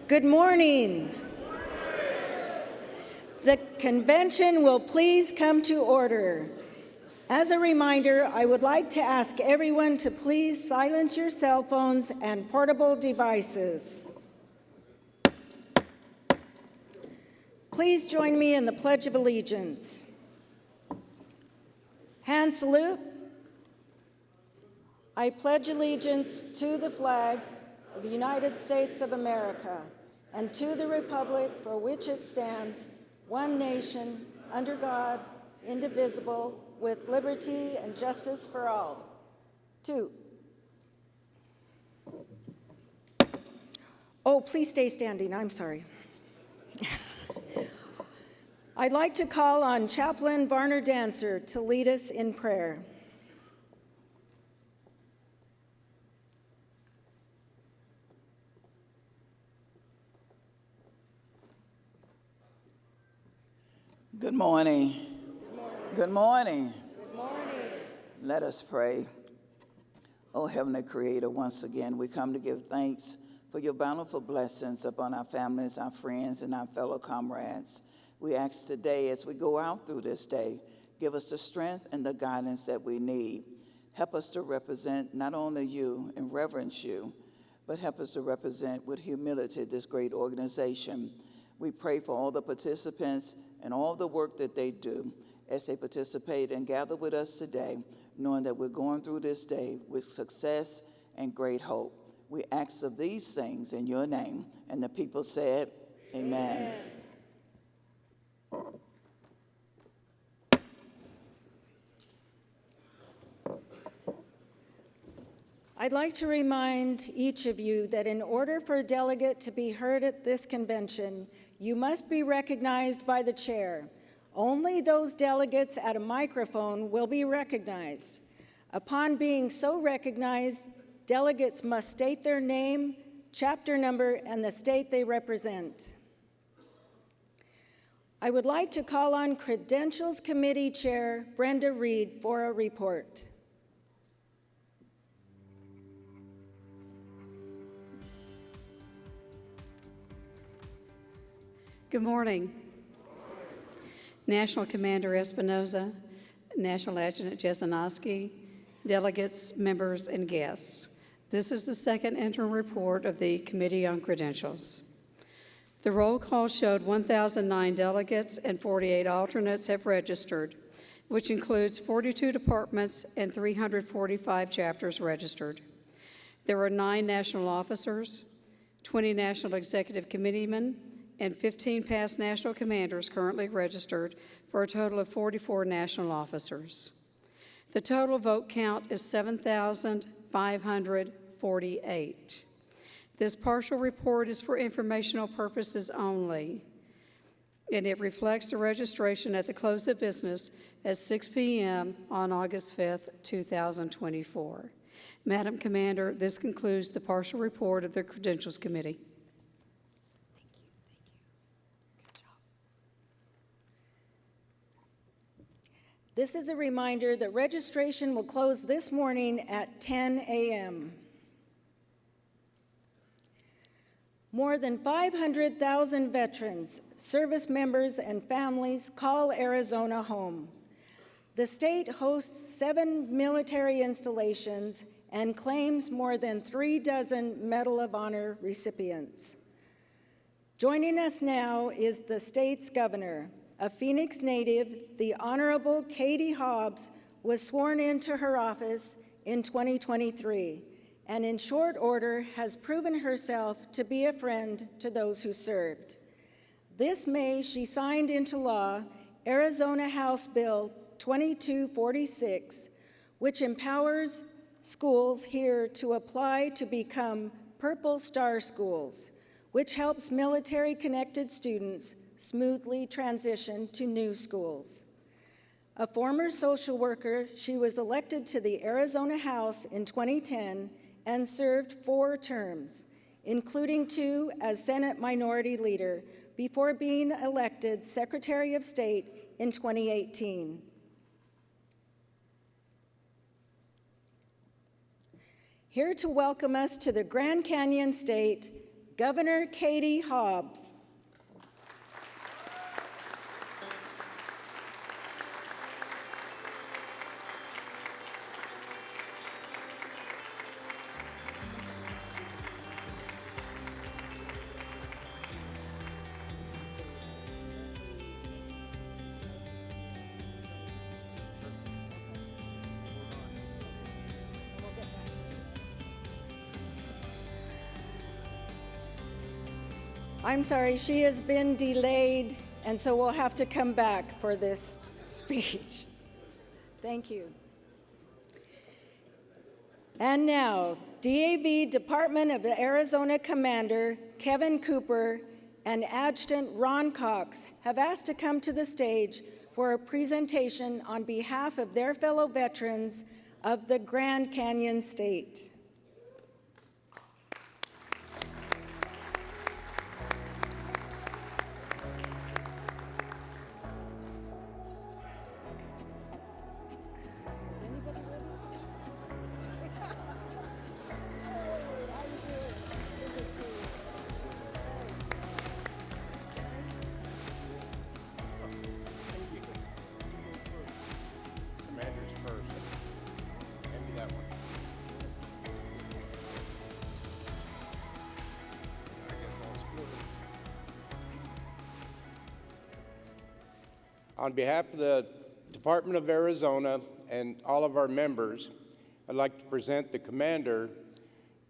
Good morning. The convention will please come to order. As a reminder, I would like to ask everyone to please silence your cell phones and portable devices. Please join me in the Pledge of Allegiance. Hand salute. I pledge allegiance to the flag of the United States of America and to the republic for which it stands, one nation, under God, indivisible, with liberty and justice for all. 2. Oh, please stay standing. I'm sorry. I'd like to call on Chaplain Varner Dancer to lead us in prayer. Good morning. Good morning. Good morning. Let us pray. Oh, Heavenly Creator, once again, we come to give thanks for your bountiful blessings upon our families, our friends, and our fellow comrades. We ask today, as we go out through this day, give us the strength and the guidance that we need. Help us to represent not only you and reverence you, but help us to represent with humility this great organization. We pray for all the participants and all the work that they do as they participate and gather with us today, knowing that we're going through this day with success and great hope. We ask of these things in your name. And the people said, Amen. I'd like to remind each of you that in order for a delegate to be heard at this convention, you must be recognized by the chair. Only those delegates at a microphone will be recognized. Upon being so recognized, delegates must state their name, chapter number, and the state they represent. I would like to call on Credentials Committee Chair Brenda Reed for a report. Good morning. National Commander Espinoza, National Adjutant Jesinoski, delegates, members, and guests. This is the second interim report of the Committee on Credentials. The roll call showed 1,009 delegates and 48 alternates have registered, which includes 42 departments and 345 chapters registered. There were 9 national officers, 20 national executive committeemen, and 15 past national commanders currently registered for a total of 44 national officers. The total vote count is 7,548. This partial report is for informational purposes only, and it reflects the registration at the close of business at 6 p.m. on August 5th, 2024. Madam Commander, this concludes the partial report of the Credentials Committee. This is a reminder that registration will close this morning at 10 a.m. More than 500,000 veterans, service members, and families call Arizona home. The state hosts 7 military installations and claims more than 36 Medal of Honor recipients. Joining us now is the state's governor. A Phoenix native, the Honorable Katie Hobbs, was sworn into her office in 2023, and in short order has proven herself to be a friend to those who served. This May, she signed into law Arizona House Bill 2246, which empowers schools here to apply to become Purple Star schools, which helps military-connected students smoothly transition to new schools. A former social worker, she was elected to the Arizona House in 2010 and served 4 terms, including 2 as Senate Minority Leader, before being elected Secretary of State in 2018. Here to welcome us to the Grand Canyon State, Governor Katie Hobbs. I'm sorry, she has been delayed, and so we'll have to come back for this speech. Thank you. And now, DAV Department of Arizona Commander Kevin Cooper and Adjutant Ron Cox have asked to come to the stage for a presentation on behalf of their fellow veterans of the Grand Canyon State. Commanders first. Hand me that one. I guess I'll split it. On behalf of the Department of Arizona and all of our members, I'd like to present the commander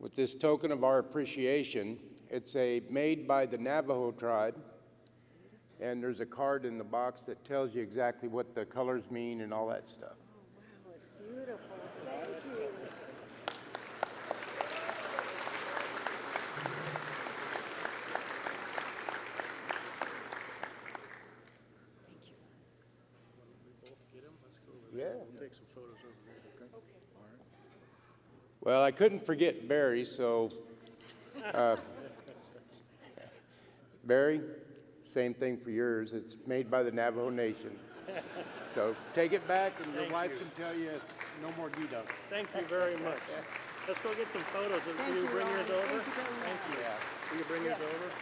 with this token of our appreciation. It's made by the Navajo tribe, and there's a card in the box that tells you exactly what the colors mean and all that stuff. Wow, it's beautiful. Thank you. Yeah. Take some photos over there. Okay. All right. Well, I couldn't forget Barry, so Barry, same thing for yours. It's made by the Navajo Nation. So take it back, and your wife can tell you no more Dito. Thank you very much. Let's go get some photos. Will you bring yours over? Thank you. Will you bring yours over?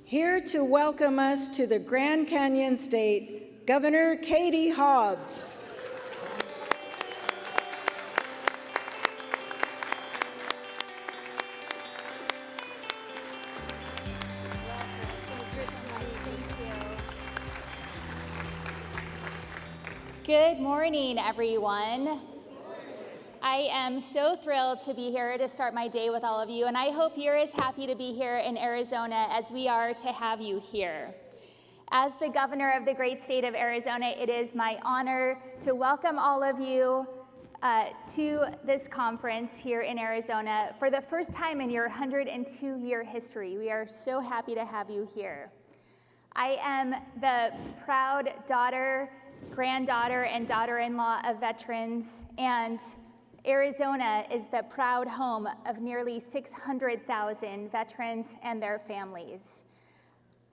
Here to welcome us to the Grand Canyon State, Governor Katie Hobbs. Good morning, everyone. I am so thrilled to be here to start my day with all of you, and I hope you're as happy to be here in Arizona as we are to have you here. As the governor of the great state of Arizona, it is my honor to welcome all of you to this conference here in Arizona for the first time in your 102-year history. We are so happy to have you here. I am the proud daughter, granddaughter, and daughter-in-law of veterans, and Arizona is the proud home of nearly 600,000 veterans and their families.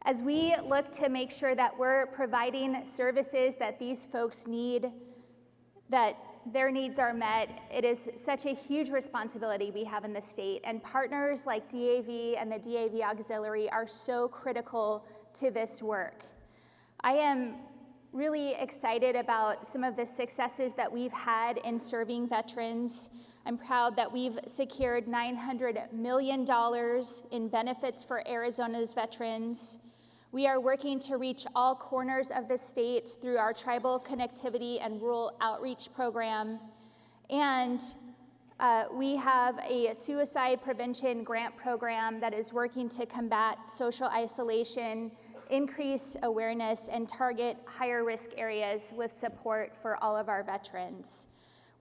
As we look to make sure that we're providing services that these folks need, that their needs are met, it is such a huge responsibility we have in the state, and partners like DAV and the DAV Auxiliary are so critical to this work. I am really excited about some of the successes that we've had in serving veterans. I'm proud that we've secured $900 million in benefits for Arizona's veterans. We are working to reach all corners of the state through our Tribal Connectivity and Rural Outreach Program. And we have a suicide prevention grant program that is working to combat social isolation, increase awareness, and target higher risk areas with support for all of our veterans.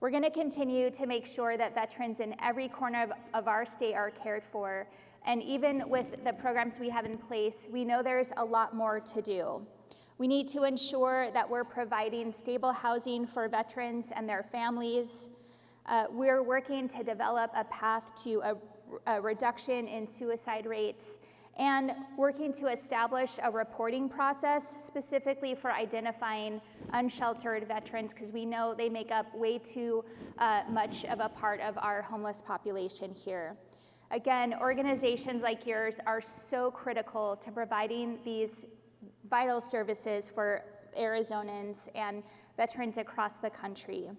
We're going to continue to make sure that veterans in every corner of our state are cared for. And even with the programs we have in place, we know there's a lot more to do. We need to ensure that we're providing stable housing for veterans and their families. We're working to develop a path to a reduction in suicide rates and working to establish a reporting process specifically for identifying unsheltered veterans, because we know they make up way too much of a part of our homeless population here. Again, organizations like yours are so critical to providing these vital services for Arizonans and veterans across the country.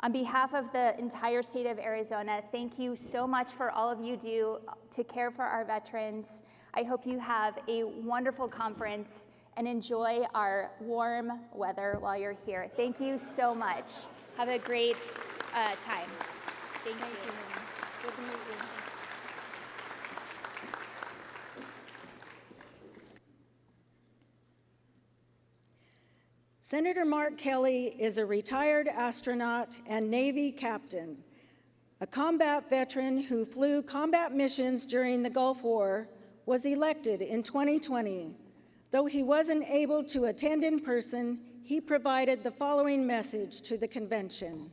On behalf of the entire state of Arizona, thank you so much for all of you do to care for our veterans. I hope you have a wonderful conference and enjoy our warm weather while you're here. Thank you so much. Have a great time. Thank you. Good to meet you. Senator Mark Kelly is a retired astronaut and Navy captain, a combat veteran who flew combat missions during the Gulf War, was elected in 2020. Though he wasn't able to attend in person, he provided the following message to the convention.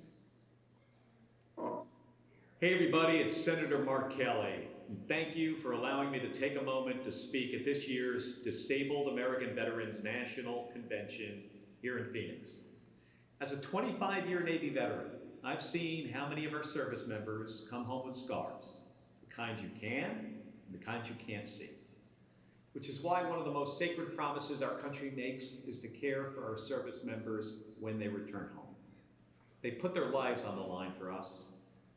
Hey everybody, it's Senator Mark Kelly. Thank you for allowing me to take a moment to speak at this year's Disabled American Veterans National Convention here in Phoenix. As a 25-year Navy veteran, I've seen how many of our service members come home with scars, the kinds you can and the kinds you can't see, which is why one of the most sacred promises our country makes is to care for our service members when they return home. They put their lives on the line for us,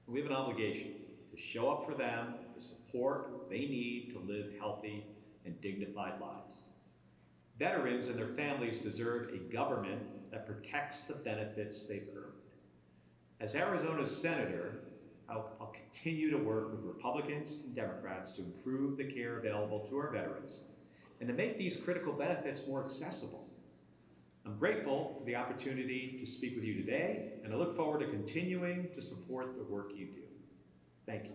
and we have an obligation to show up for them, the support they need to live healthy and dignified lives. Veterans and their families deserve a government that protects the benefits they've earned. As Arizona's senator, I'll continue to work with Republicans and Democrats to improve the care available to our veterans and to make these critical benefits more accessible. I'm grateful for the opportunity to speak with you today, and I look forward to continuing to support the work you do. Thank you.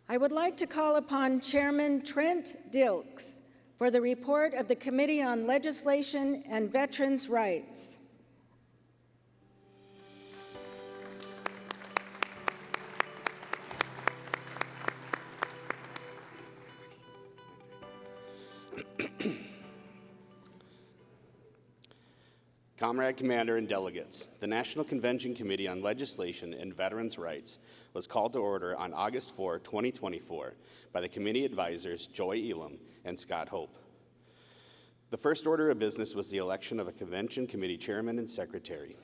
I would like to call upon Chairman Trent Dilks for the report of the Committee on Legislation and Veterans' Rights. Comrade Commander and delegates, the National Convention Committee on Legislation and Veterans' Rights was called to order on August 4, 2024 by the committee advisors Joy Elam and Scott Hope. The first order of business was the election of a convention committee chairman and secretary.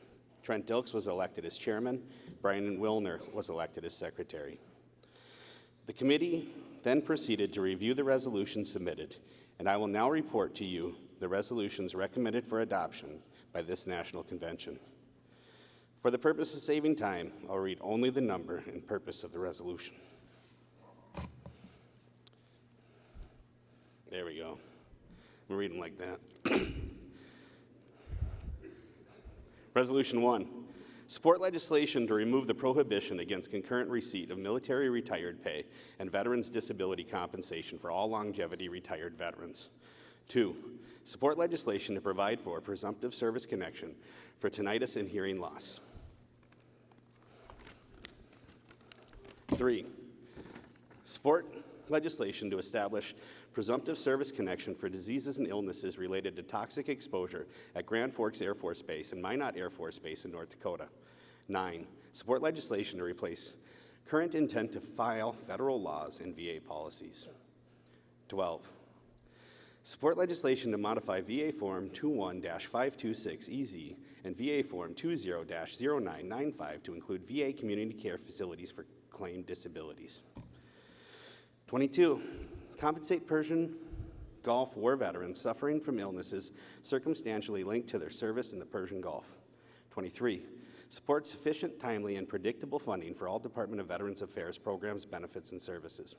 Trent Dilks was elected as chairman. Brian Wilner was elected as secretary. The committee then proceeded to review the resolutions submitted, and I will now report to you the resolutions recommended for adoption by this national convention. For the purpose of saving time, I'll read only the number and purpose of the resolution. There we go. I'm gonna read them like that. Resolution 1, support legislation to remove the prohibition against concurrent receipt of military retired pay and veterans' disability compensation for all longevity retired veterans. 2, support legislation to provide for presumptive service connection for tinnitus and hearing loss. 3, support legislation to establish presumptive service connection for diseases and illnesses related to toxic exposure at Grand Forks Air Force Base and Minot Air Force Base in North Dakota. 9, support legislation to replace current intent to file federal laws and VA policies. 12, Support legislation to modify VA Form 21-526EZ and VA Form 20-0995 to include VA community care facilities for claimed disabilities. 22, compensate Persian Gulf War veterans suffering from illnesses circumstantially linked to their service in the Persian Gulf. 23, support sufficient, timely, and predictable funding for all Department of Veterans Affairs programs, benefits, and services.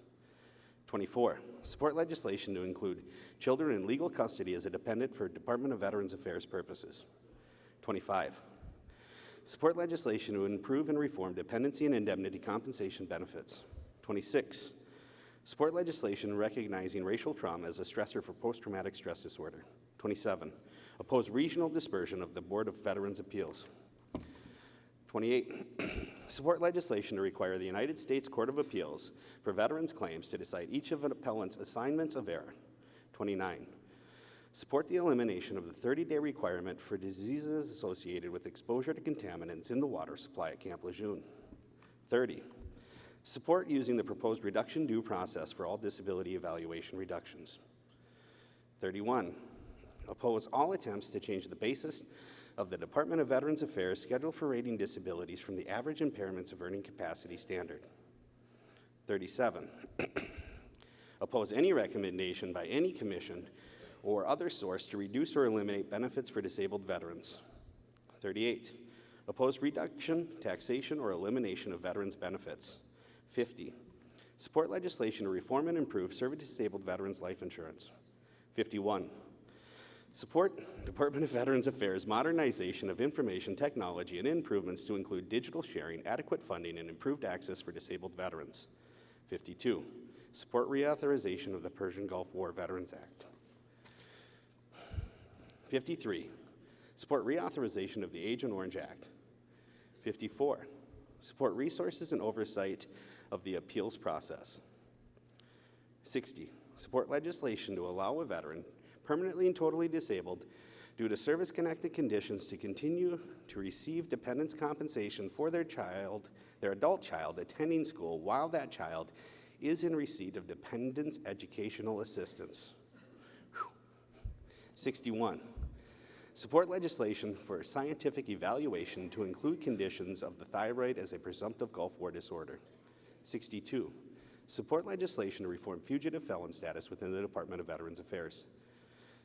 24, support legislation to include children in legal custody as a dependent for Department of Veterans Affairs purposes. 25, support legislation to improve and reform dependency and indemnity compensation benefits. 26, support legislation recognizing racial trauma as a stressor for post-traumatic stress disorder. 27, oppose regional dispersion of the Board of Veterans Appeals. 28, support legislation to require the United States Court of Appeals for veterans' claims to decide each of an appellant's assignments of error. 29, support the elimination of the 30-day requirement for diseases associated with exposure to contaminants in the water supply at Camp Lejeune. 30, support using the proposed reduction due process for all disability evaluation reductions. 31, oppose all attempts to change the basis of the Department of Veterans Affairs schedule for rating disabilities from the average impairments of earning capacity standard. 37, oppose any recommendation by any commission or other source to reduce or eliminate benefits for disabled veterans. 38, oppose reduction, taxation, or elimination of veterans' benefits. 50, support legislation to reform and improve service-disabled veterans' life insurance. 51, support Department of Veterans Affairs modernization of information technology and improvements to include digital sharing, adequate funding, and improved access for disabled veterans. 52, support reauthorization of the Persian Gulf War Veterans Act. 53, support reauthorization of the Agent Orange Act. 54, support resources and oversight of the appeals process. 60, support legislation to allow a veteran permanently and totally disabled due to service-connected conditions to continue to receive dependence compensation for their adult child attending school while that child is in receipt of dependence educational assistance. 61, support legislation for scientific evaluation to include conditions of the thyroid as a presumptive Gulf War disorder. 62, support legislation to reform fugitive felon status within the Department of Veterans Affairs.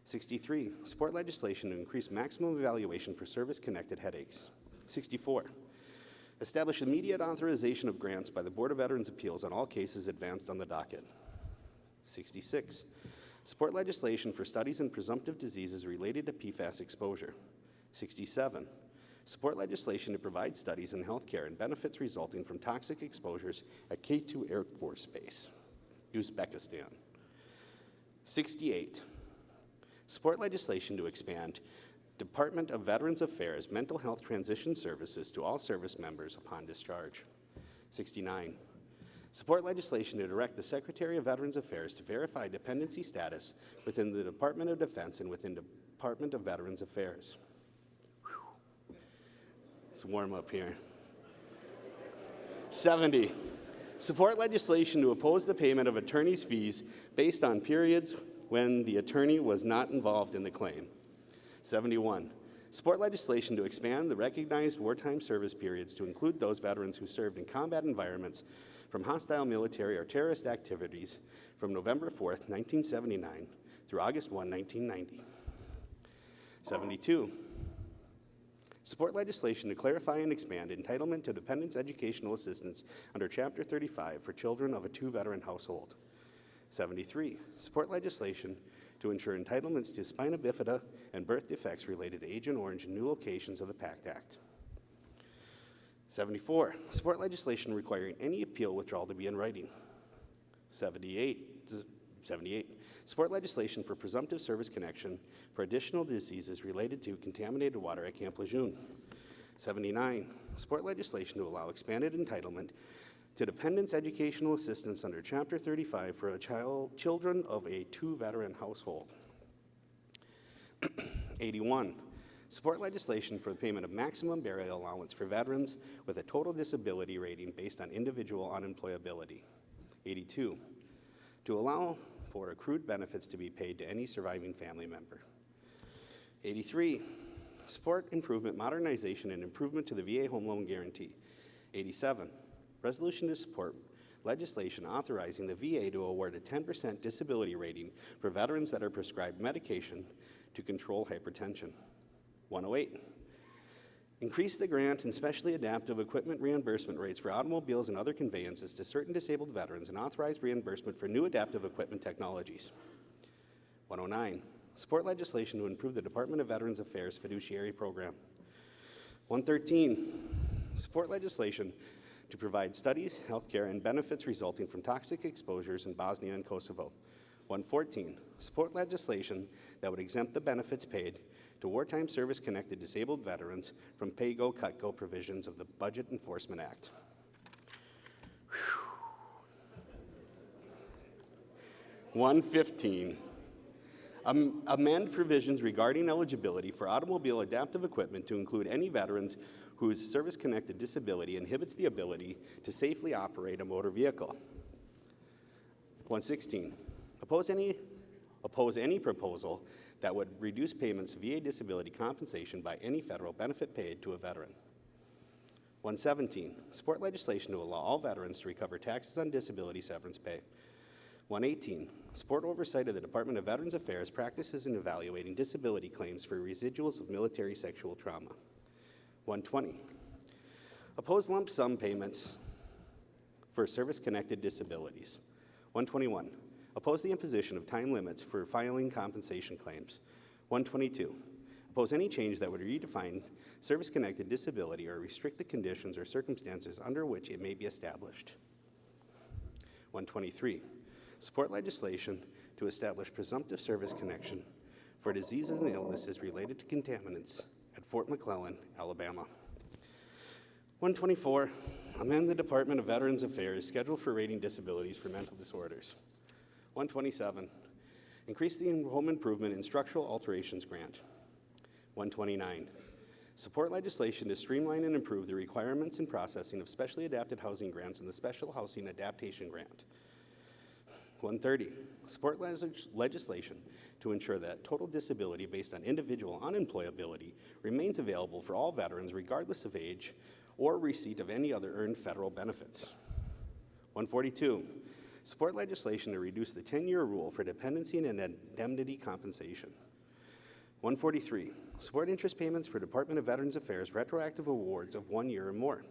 63, support legislation to increase maximum evaluation for service-connected headaches. 64, establish immediate authorization of grants by the Board of Veterans Appeals on all cases advanced on the docket. 66, support legislation for studies in presumptive diseases related to PFAS exposure. 67, support legislation to provide studies in healthcare and benefits resulting from toxic exposures at K2 Air Force Base, Uzbekistan. 68, support legislation to expand Department of Veterans Affairs mental health transition services to all service members upon discharge. 69, support legislation to direct the Secretary of Veterans Affairs to verify dependency status within the Department of Defense and within Department of Veterans Affairs. Whew. It's warm up here. 70, support legislation to oppose the payment of attorney's fees based on periods when the attorney was not involved in the claim. 71, support legislation to expand the recognized wartime service periods to include those veterans who served in combat environments from hostile military or terrorist activities from November 4th, 1979 through August 1, 1990. 72, support legislation to clarify and expand entitlement to dependents educational assistance under Chapter 35 for children of a two-veteran household. 73, support legislation to ensure entitlements to spina bifida and birth defects related to Agent Orange in new locations of the PACT Act. 74, support legislation requiring any appeal withdrawal to be in writing. 78, support legislation for presumptive service connection for additional diseases related to contaminated water at Camp Lejeune. 79, support legislation to allow expanded entitlement to dependents educational assistance under Chapter 35 for children of a two-veteran household. 81, support legislation for the payment of maximum burial allowance for veterans with a total disability rating based on individual unemployability. 82, to allow for accrued benefits to be paid to any surviving family member. 83, support improvement, modernization, and improvement to the VA home loan guarantee. 87, resolution to support legislation authorizing the VA to award a 10% disability rating for veterans that are prescribed medication to control hypertension. 108, increase the grant and specially adaptive equipment reimbursement rates for automobiles and other conveyances to certain disabled veterans and authorize reimbursement for new adaptive equipment technologies. 109, support legislation to improve the Department of Veterans Affairs fiduciary program. 113, support legislation to provide studies, healthcare, and benefits resulting from toxic exposures in Bosnia and Kosovo. 114, support legislation that would exempt the benefits paid to wartime service-connected disabled veterans from pay-go-cut-go provisions of the Budget Enforcement Act. 115, amend provisions regarding eligibility for automobile adaptive equipment to include any veterans whose service-connected disability inhibits the ability to safely operate a motor vehicle. 116, oppose any proposal that would reduce payments of VA disability compensation by any federal benefit paid to a veteran. 117, support legislation to allow all veterans to recover taxes on disability severance pay. 118, support oversight of the Department of Veterans Affairs practices in evaluating disability claims for residuals of military sexual trauma. 120, oppose lump sum payments for service-connected disabilities. 121, oppose the imposition of time limits for filing compensation claims. 122, oppose any change that would redefine service-connected disability or restrict the conditions or circumstances under which it may be established. 123, support legislation to establish presumptive service connection for diseases and illnesses related to contaminants at Fort McClellan, Alabama. 124, amend the Department of Veterans Affairs schedule for rating disabilities for mental disorders. 127, increase the home improvement and structural alterations grant. 129, support legislation to streamline and improve the requirements and processing of specially adapted housing grants and the Special Housing Adaptation Grant. 130, support legislation to ensure that total disability based on individual unemployability remains available for all veterans regardless of age or receipt of any other earned federal benefits. 142, support legislation to reduce the 10-year rule for dependency and indemnity compensation. 143, support interest payments for Department of Veterans Affairs retroactive awards of 1 year or more.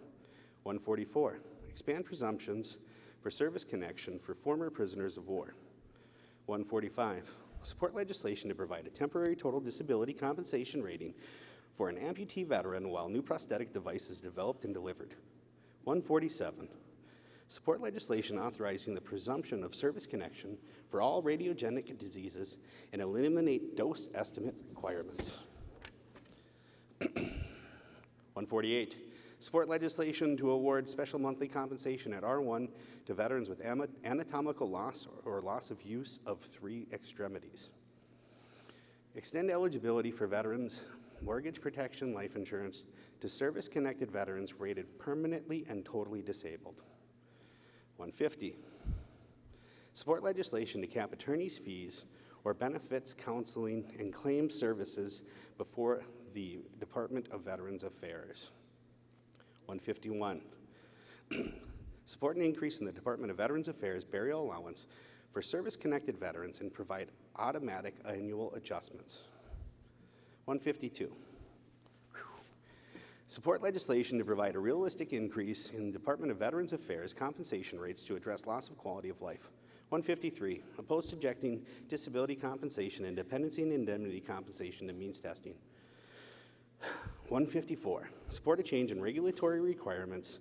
144, expand presumptions for service connection for former prisoners of war. 145, support legislation to provide a temporary total disability compensation rating for an amputee veteran while new prosthetic device is developed and delivered. 147, support legislation authorizing the presumption of service connection for all radiogenic diseases and eliminate dose estimate requirements. 148, support legislation to award special monthly compensation at R1 to veterans with anatomical loss or loss of use of 3 extremities. Extend eligibility for veterans' mortgage protection life insurance to service-connected veterans rated permanently and totally disabled. 150, support legislation to cap attorneys' fees or benefits, counseling, and claim services before the Department of Veterans Affairs. 151, support an increase in the Department of Veterans Affairs burial allowance for service-connected veterans and provide automatic annual adjustments. 152, support legislation to provide a realistic increase in the Department of Veterans Affairs compensation rates to address loss of quality of life. 153, oppose subjecting disability compensation and dependency and indemnity compensation to means testing. 154, support a change in regulatory requirements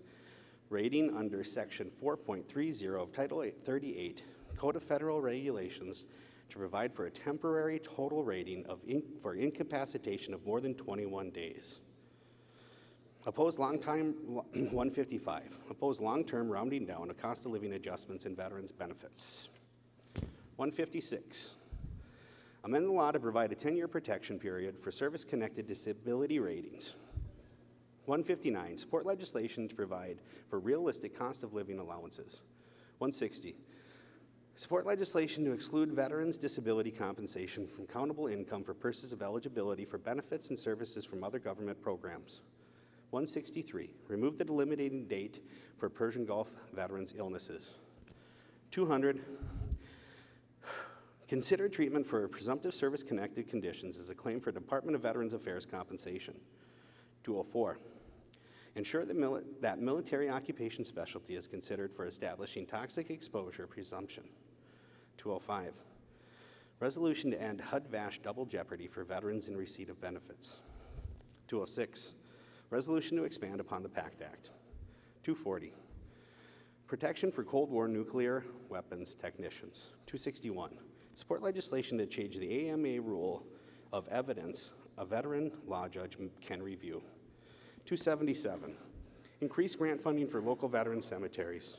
rating under Section 4.30 of Title 38, Code of Federal Regulations, to provide for a temporary total rating for incapacitation of more than 21 days. Oppose 155, oppose long-term rounding down of cost of living adjustments in veterans' benefits. 156, amend the law to provide a 10-year protection period for service-connected disability ratings. 159, support legislation to provide for realistic cost of living allowances. 160, Support legislation to exclude veterans' disability compensation from countable income for purposes of eligibility for benefits and services from other government programs. 163, remove the delimiting date for Persian Gulf veterans' illnesses. 200, consider treatment for presumptive service-connected conditions as a claim for Department of Veterans Affairs compensation. 204, ensure that military occupation specialty is considered for establishing toxic exposure presumption. 205, resolution to end HUD-VASH double jeopardy for veterans in receipt of benefits. 206, resolution to expand upon the PACT Act. 240, protection for Cold War nuclear weapons technicians. 261, support legislation to change the AMA rule of evidence a veteran law judge can review. 277, increase grant funding for local veteran cemeteries.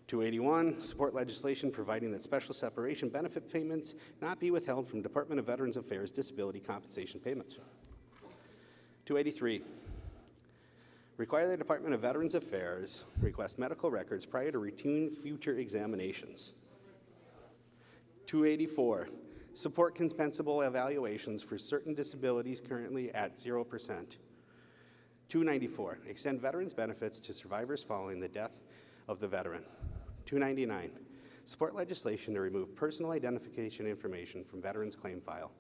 281, support legislation providing that special separation benefit payments not be withheld from Department of Veterans Affairs disability compensation payments. 283, require the Department of Veterans Affairs request medical records prior to routine future examinations. 284, support compensable evaluations for certain disabilities currently at 0%. 294, extend veterans' benefits to survivors following the death of the veteran. 299, support legislation to remove personal identification information from veterans' claim file.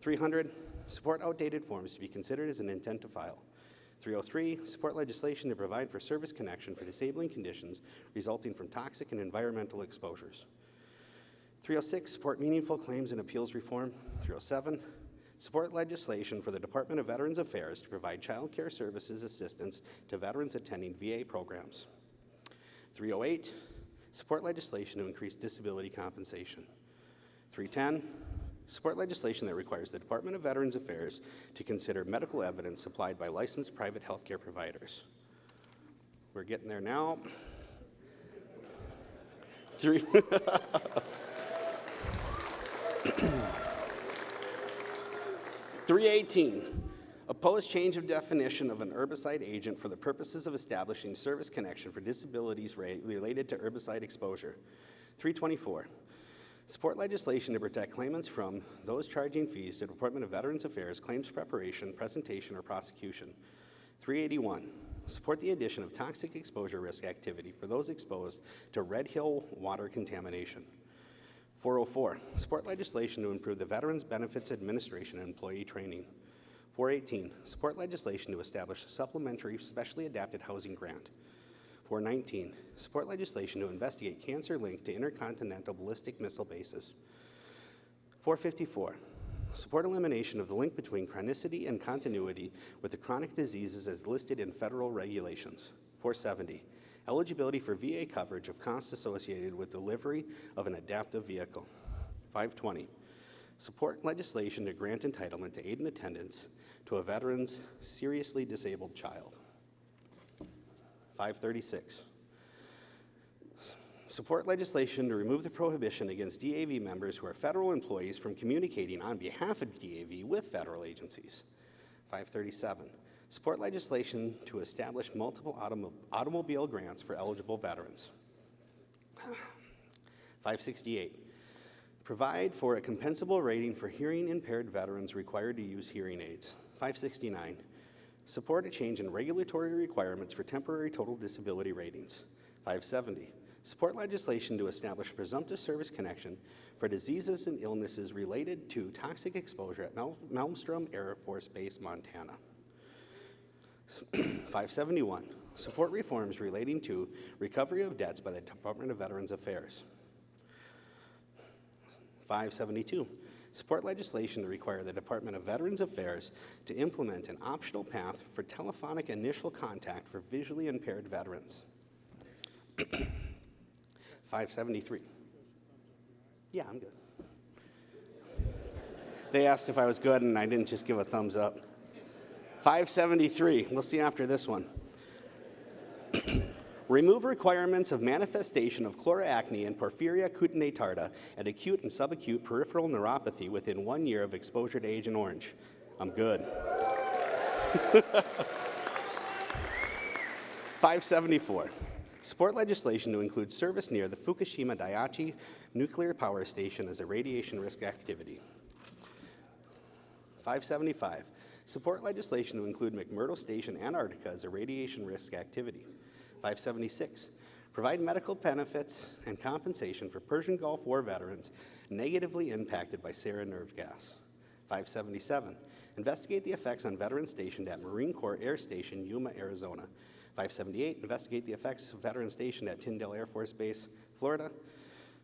300, support outdated forms to be considered as an intent to file. 303, support legislation to provide for service connection for disabling conditions resulting from toxic and environmental exposures. 306, support meaningful claims and appeals reform. 307, support legislation for the Department of Veterans Affairs to provide child care services assistance to veterans attending VA programs. 308, support legislation to increase disability compensation. 310, support legislation that requires the Department of Veterans Affairs to consider medical evidence supplied by licensed private healthcare providers. We're getting there now. 318, oppose change of definition of an herbicide agent for the purposes of establishing service connection for disabilities related to herbicide exposure. 324, support legislation to protect claimants from those charging fees to the Department of Veterans Affairs, claims preparation, presentation, or prosecution. 381, support the addition of toxic exposure risk activity for those exposed to Red Hill water contamination. 404, support legislation to improve the Veterans Benefits Administration and employee training. 418, support legislation to establish a supplementary specially adapted housing grant. 419, support legislation to investigate cancer linked to intercontinental ballistic missile bases. 454, support elimination of the link between chronicity and continuity with the chronic diseases as listed in federal regulations. 470, eligibility for VA coverage of costs associated with delivery of an adaptive vehicle. 520, support legislation to grant entitlement to aid in attendance to a veteran's seriously disabled child. 536, support legislation to remove the prohibition against DAV members who are federal employees from communicating on behalf of DAV with federal agencies. 537, support legislation to establish multiple automobile grants for eligible veterans. 568, provide for a compensable rating for hearing impaired veterans required to use hearing aids. 569, support a change in regulatory requirements for temporary total disability ratings. 570, support legislation to establish presumptive service connection for diseases and illnesses related to toxic exposure at Malmstrom Air Force Base, Montana. 571, support reforms relating to recovery of debts by the Department of Veterans Affairs. 572, support legislation to require the Department of Veterans Affairs to implement an optional path for telephonic initial contact for visually impaired veterans. 573. Yeah, I'm good. They asked if I was good, and I didn't just give a thumbs up. 573, we'll see after this one. Remove requirements of manifestation of chloracne and porphyria cutanea tarda and acute and subacute peripheral neuropathy within 1 year of exposure to Agent Orange. I'm good. 574, Support legislation to include service near the Fukushima Daiichi Nuclear Power Station as a radiation risk activity. 575, support legislation to include McMurdo Station, Antarctica as a radiation risk activity. 576, provide medical benefits and compensation for Persian Gulf War veterans negatively impacted by sarin nerve gas. 577, investigate the effects on veterans stationed at Marine Corps Air Station, Yuma, Arizona. 578, investigate the effects of veterans stationed at Tyndall Air Force Base, Florida.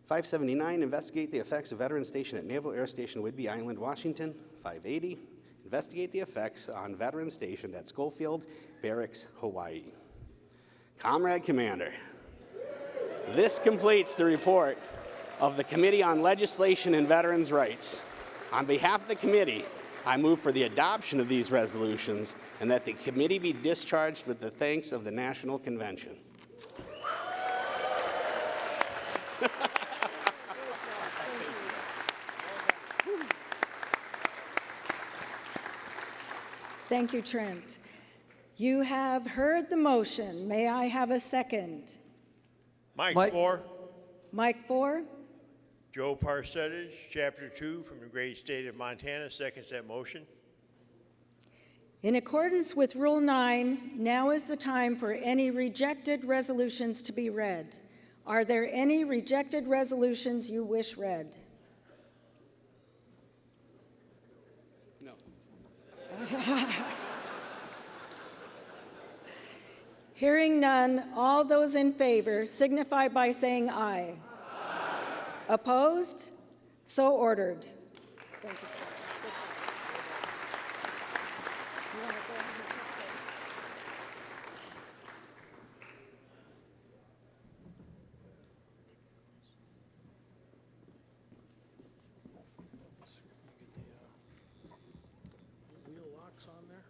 579, investigate the effects of veterans stationed at Naval Air Station, Whidbey Island, Washington. 580, investigate the effects on veterans stationed at Schofield Barracks, Hawaii. Comrade Commander, this completes the report of the Committee on Legislation and Veterans' Rights. On behalf of the committee, I move for the adoption of these resolutions and that the committee be discharged with the thanks of the National Convention. Thank you, Trent. You have heard the motion. May I have a second? Mike Four. Mike Four. Joe Parsettage, Chapter 2 from the great state of Montana, seconds that motion. In accordance with Rule 9, now is the time for any rejected resolutions to be read. Are there any rejected resolutions you wish read? No. Hearing none, all those in favor signify by saying aye. Opposed? So ordered. Thank you. Wheel locks on there?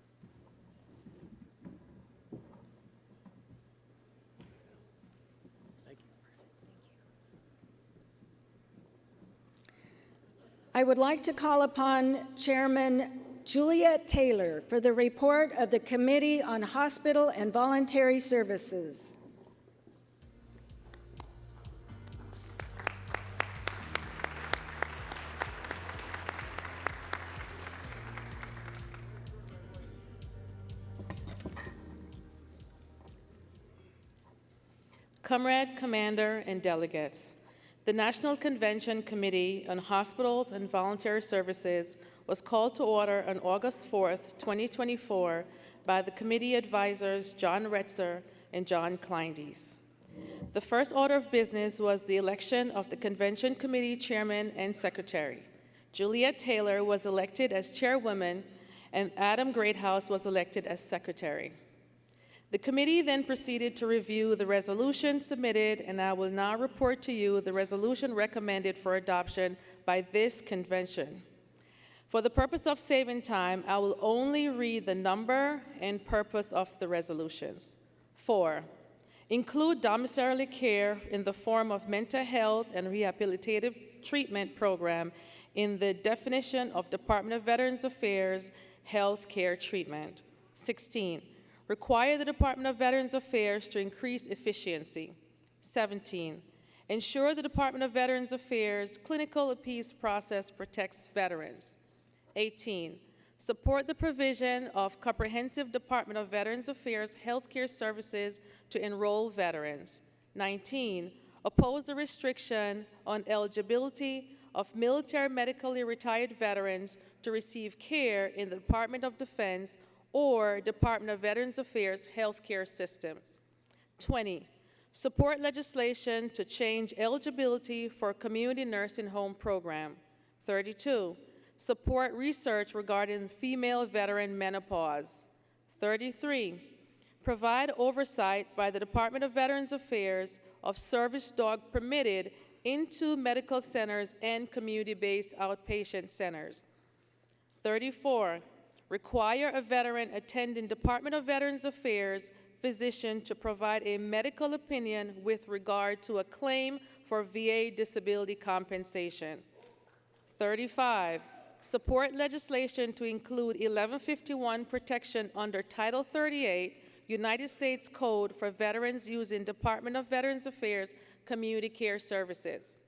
Thank you. I would like to call upon Chairman Juliet Taylor for the report of the Committee on Hospital and Voluntary Services. Comrade, Commander, and delegates, the National Convention Committee on Hospitals and Voluntary Services was called to order on August 4th, 2024 by the committee advisors John Retzer and John Kleindienst. The first order of business was the election of the Convention Committee Chairman and Secretary. Juliet Taylor was elected as Chairwoman, and Adam Greathouse was elected as Secretary. The committee then proceeded to review the resolution submitted, and I will now report to you the resolution recommended for adoption by this convention. For the purpose of saving time, I will only read the number and purpose of the resolutions. 4, include domiciliary care in the form of mental health and rehabilitative treatment program in the definition of Department of Veterans Affairs health care treatment. 16, require the Department of Veterans Affairs to increase efficiency. 17, ensure the Department of Veterans Affairs clinical appeals process protects veterans. 18, support the provision of comprehensive Department of Veterans Affairs healthcare services to enroll veterans. 19, oppose the restriction on eligibility of military medically retired veterans to receive care in the Department of Defense or Department of Veterans Affairs healthcare systems. 20, support legislation to change eligibility for community nursing home program. 32, support research regarding female veteran menopause. 33, provide oversight by the Department of Veterans Affairs of service dog permitted into medical centers and community-based outpatient centers. 34, require a veteran attending Department of Veterans Affairs physician to provide a medical opinion with regard to a claim for VA disability compensation. 35, support legislation to include 1151 protection under Title 38 United States Code for veterans using Department of Veterans Affairs Community Care Services.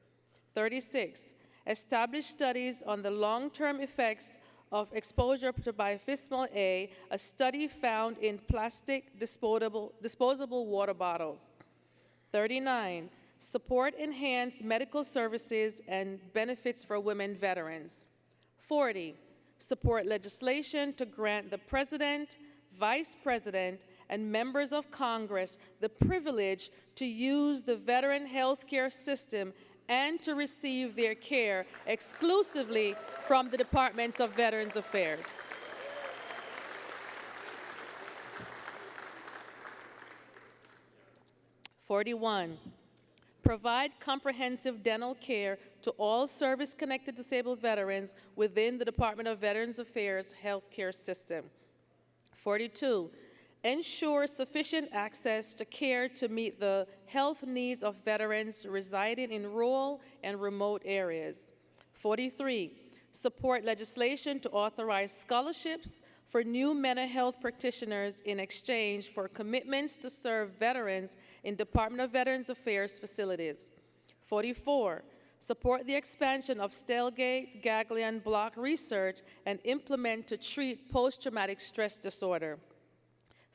36, establish studies on the long-term effects of exposure to bisphenol A, a study found in plastic disposable water bottles. 39, support enhanced medical services and benefits for women veterans. 40, support legislation to grant the President, Vice President, and members of Congress the privilege to use the veteran health care system and to receive their care exclusively from the Departments of Veterans Affairs. '41, provide comprehensive dental care to all service-connected disabled veterans within the Department of Veterans Affairs healthcare system. 42, ensure sufficient access to care to meet the health needs of veterans residing in rural and remote areas. 43, support legislation to authorize scholarships for new mental health practitioners in exchange for commitments to serve veterans in Department of Veterans Affairs facilities. 44, support the expansion of Stelgate-Gaglian block research and implement to treat post-traumatic stress disorder.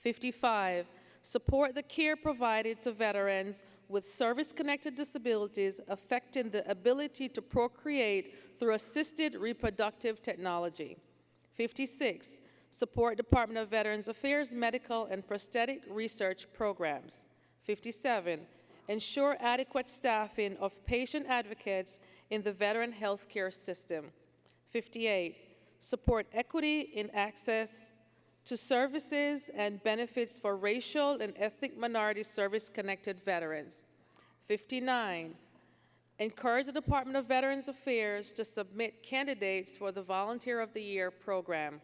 55, support the care provided to veterans with service-connected disabilities affecting the ability to procreate through assisted reproductive technology. 56, support Department of Veterans Affairs medical and prosthetic research programs. 57, ensure adequate staffing of patient advocates in the veteran healthcare system. 58, support equity in access to services and benefits for racial and ethnic minority service-connected veterans. 59, encourage the Department of Veterans Affairs to submit candidates for the Volunteer of the Year program.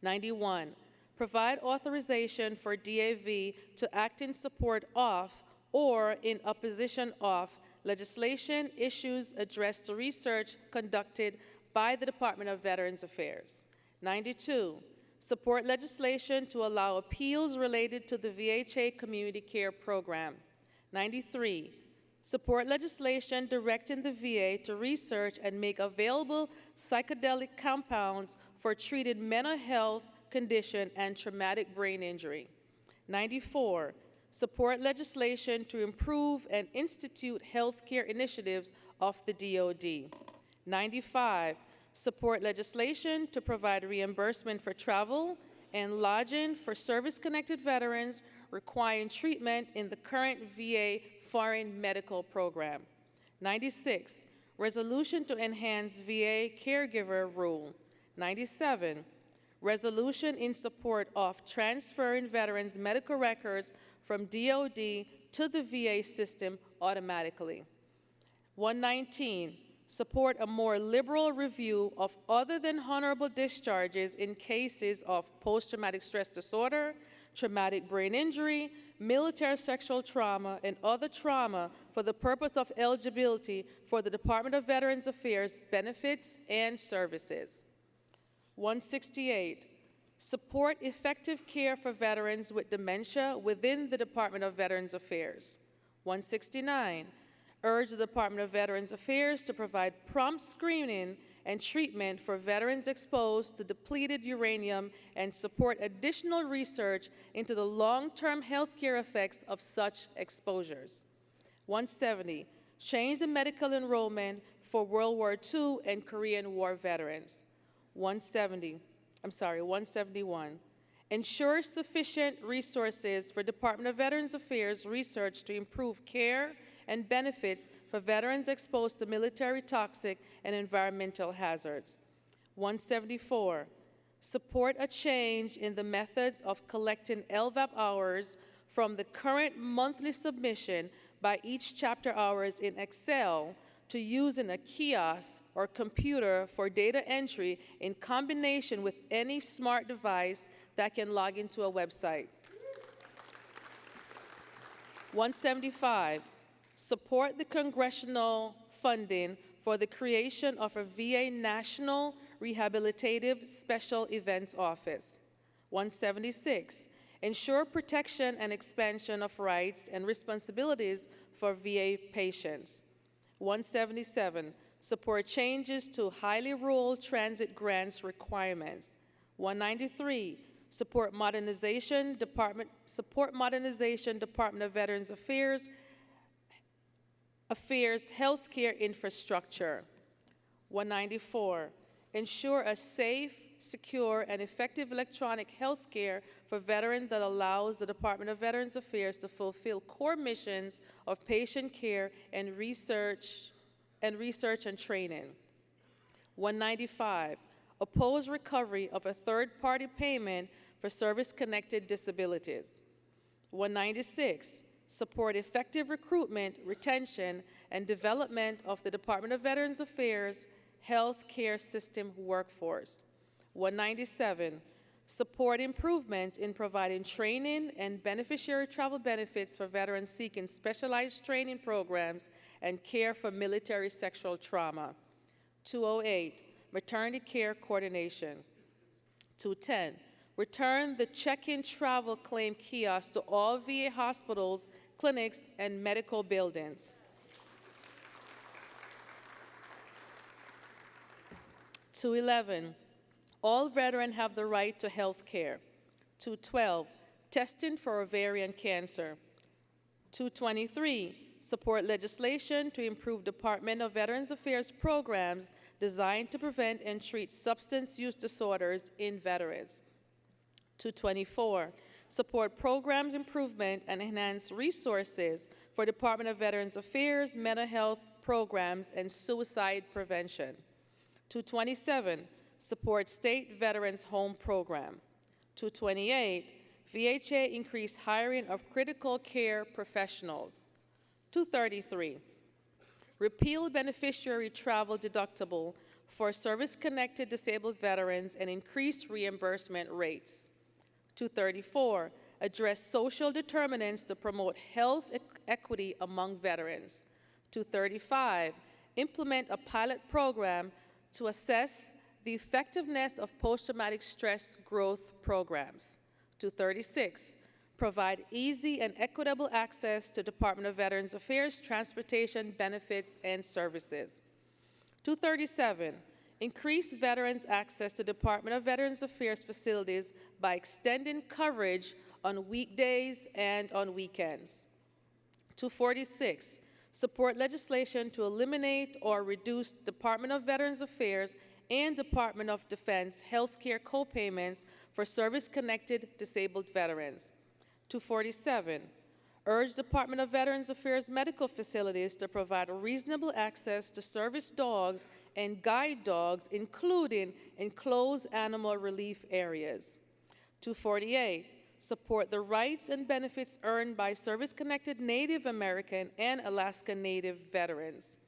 91, provide authorization for DAV to act in support of or in opposition of legislation issues addressed to research conducted by the Department of Veterans Affairs. 92, support legislation to allow appeals related to the VHA Community Care Program. 93, support legislation directing the VA to research and make available psychedelic compounds for treated mental health condition and traumatic brain injury. 94, support legislation to improve and institute healthcare initiatives of the DoD. 95, support legislation to provide reimbursement for travel and lodging for service-connected veterans requiring treatment in the current VA Foreign Medical Program. 96, resolution to enhance VA caregiver rule. 97, resolution in support of transferring veterans' medical records from DoD to the VA system automatically. 119, support a more liberal review of other than honorable discharges in cases of post-traumatic stress disorder, traumatic brain injury, military sexual trauma, and other trauma for the purpose of eligibility for the Department of Veterans Affairs benefits and services. 168, support effective care for veterans with dementia within the Department of Veterans Affairs. 169, urge the Department of Veterans Affairs to provide prompt screening and treatment for veterans exposed to depleted uranium and support additional research into the long-term healthcare effects of such exposures. 170, change the medical enrollment for World War II and Korean War veterans. 171, ensure sufficient resources for Department of Veterans Affairs research to improve care and benefits for veterans exposed to military toxic and environmental hazards. 174, support a change in the methods of collecting LVAP hours from the current monthly submission by each chapter hours in Excel to using a kiosk or computer for data entry in combination with any smart device that can log into a website. 175, support the congressional funding for the creation of a VA National Rehabilitative Special Events Office. 176, ensure protection and expansion of rights and responsibilities for VA patients. 177, support changes to highly rural transit grants requirements. 193, support modernization Department of Veterans Affairs healthcare infrastructure. 194, ensure a safe, secure, and effective electronic health care for veterans that allows the Department of Veterans Affairs to fulfill core missions of patient care and research and training. 195, oppose recovery of a third-party payment for service-connected disabilities. 196, support effective recruitment, retention, and development of the Department of Veterans Affairs health care system workforce. 197, support improvements in providing training and beneficiary travel benefits for veterans seeking specialized training programs and care for military sexual trauma. 208, maternity care coordination. 210, return the check-in travel claim kiosk to all VA hospitals, clinics, and medical buildings. 211, all veterans have the right to health care. 212, testing for ovarian cancer. 223, support legislation to improve Department of Veterans Affairs programs designed to prevent and treat substance use disorders in veterans. 224, support programs improvement and enhance resources for Department of Veterans Affairs, mental health programs, and suicide prevention. 227, support state veterans home program. 228, VHA increase hiring of critical care professionals. 233, repeal beneficiary travel deductible for service-connected disabled veterans and increase reimbursement rates. 234, address social determinants to promote health equity among veterans. 235, implement a pilot program to assess the effectiveness of post-traumatic stress growth programs. 236, provide easy and equitable access to Department of Veterans Affairs transportation benefits and services. 237, increase veterans' access to Department of Veterans Affairs facilities by extending coverage on weekdays and on weekends. 246, support legislation to eliminate or reduce Department of Veterans Affairs and Department of Defense healthcare co-payments for service-connected disabled veterans. 247, urge Department of Veterans Affairs medical facilities to provide reasonable access to service dogs and guide dogs, including enclosed animal relief areas. 248, support the rights and benefits earned by service-connected Native American and Alaska Native veterans.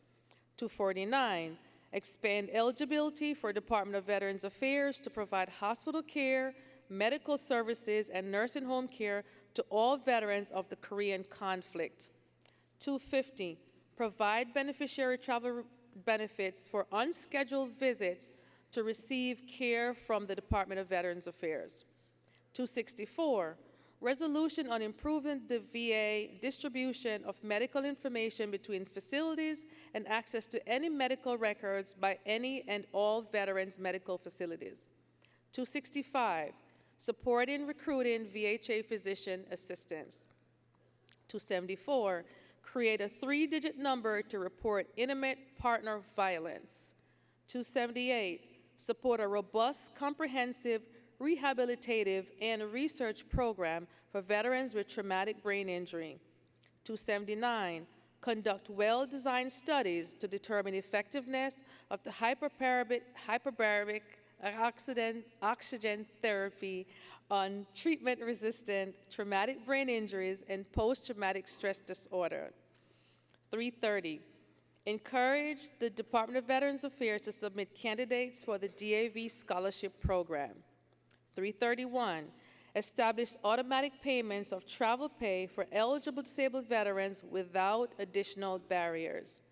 249, expand eligibility for Department of Veterans Affairs to provide hospital care, medical services, and nursing home care to all veterans of the Korean conflict. 250, provide beneficiary travel benefits for unscheduled visits to receive care from the Department of Veterans Affairs. 264, resolution on improving the VA distribution of medical information between facilities and access to any medical records by any and all veterans' medical facilities. 265, supporting recruiting VHA physician assistants. 274, create a 3-digit number to report intimate partner violence. 278, support a robust, comprehensive, rehabilitative, and research program for veterans with traumatic brain injury. 279, conduct well-designed studies to determine effectiveness of the hyperbaric oxygen therapy on treatment-resistant traumatic brain injuries and post-traumatic stress disorder. 330, encourage the Department of Veterans Affairs to submit candidates for the DAV Scholarship Program. 331, establish automatic payments of travel pay for eligible disabled veterans without additional barriers.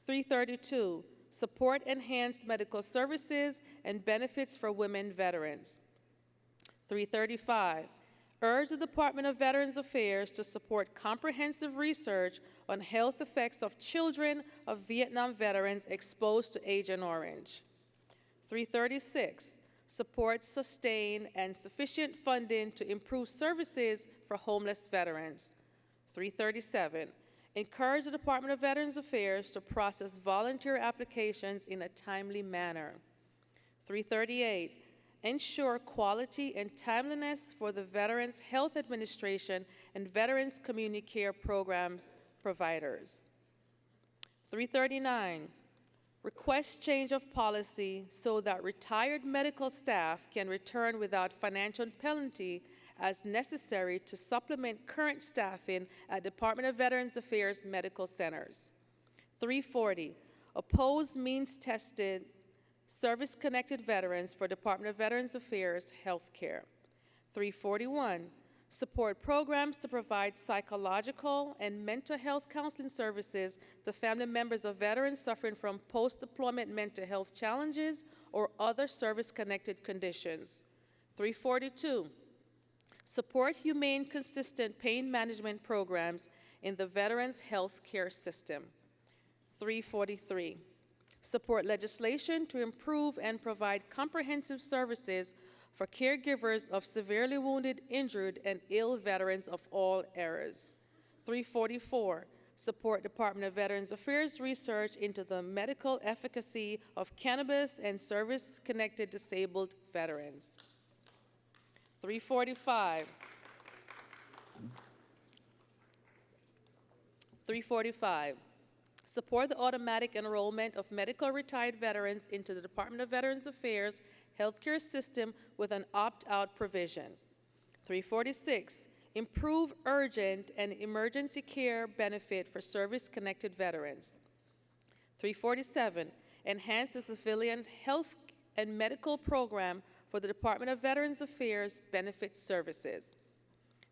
332, support enhanced medical services and benefits for women veterans. 335, urge the Department of Veterans Affairs to support comprehensive research on health effects of children of Vietnam veterans exposed to Agent Orange. 336, support, sustain, and sufficient funding to improve services for homeless veterans. 337, encourage the Department of Veterans Affairs to process volunteer applications in a timely manner. 338, ensure quality and timeliness for the Veterans Health Administration and Veterans Community Care Programs providers. 339, request change of policy so that retired medical staff can return without financial penalty as necessary to supplement current staffing at Department of Veterans Affairs medical centers. 340, oppose means-tested service-connected veterans for Department of Veterans Affairs health care. 341, support programs to provide psychological and mental health counseling services to family members of veterans suffering from post-deployment mental health challenges or other service-connected conditions. 342, support humane, consistent pain management programs in the veterans' health care system. 343, support legislation to improve and provide comprehensive services for caregivers of severely wounded, injured, and ill veterans of all eras. 344, support Department of Veterans Affairs research into the medical efficacy of cannabis and service-connected disabled veterans. 345, 345, support the automatic enrollment of medical retired veterans into the Department of Veterans Affairs healthcare system with an opt-out provision. 346, improve urgent and emergency care benefit for service-connected veterans. 347, enhance the civilian health and medical program for the Department of Veterans Affairs benefit services.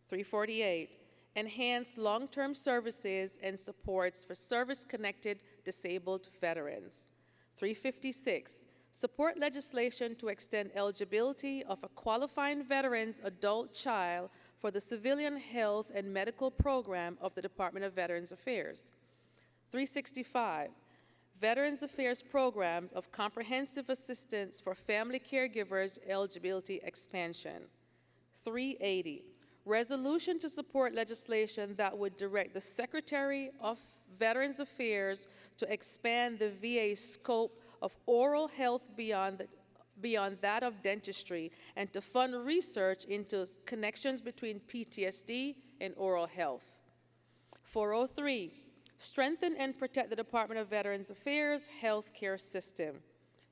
348, enhance long-term services and supports for service-connected disabled veterans. 356, support legislation to extend eligibility of a qualifying veteran's adult child for the civilian health and medical program of the Department of Veterans Affairs. 365, Veterans Affairs programs of comprehensive assistance for family caregivers eligibility expansion. 380, resolution to support legislation that would direct the Secretary of Veterans Affairs to expand the VA scope of oral health beyond that of dentistry and to fund research into connections between PTSD and oral health. 403, strengthen and protect the Department of Veterans Affairs health care system.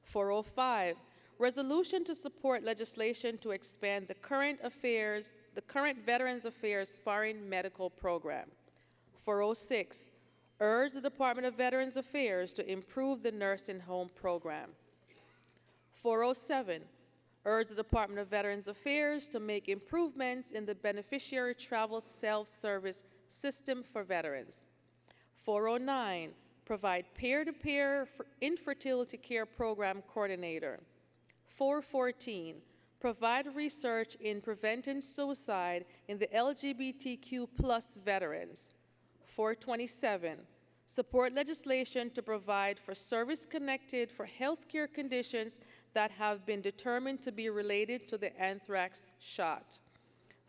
405, resolution to support legislation to expand the current Veterans Affairs foreign medical program. 406, urge the Department of Veterans Affairs to improve the nursing home program. 407, urge the Department of Veterans Affairs to make improvements in the beneficiary travel self-service system for veterans. 409, provide peer-to-peer infertility care program coordinator. 414, provide research in preventing suicide in the LGBTQ+ veterans. 427, support legislation to provide for service-connected for healthcare conditions that have been determined to be related to the anthrax shot.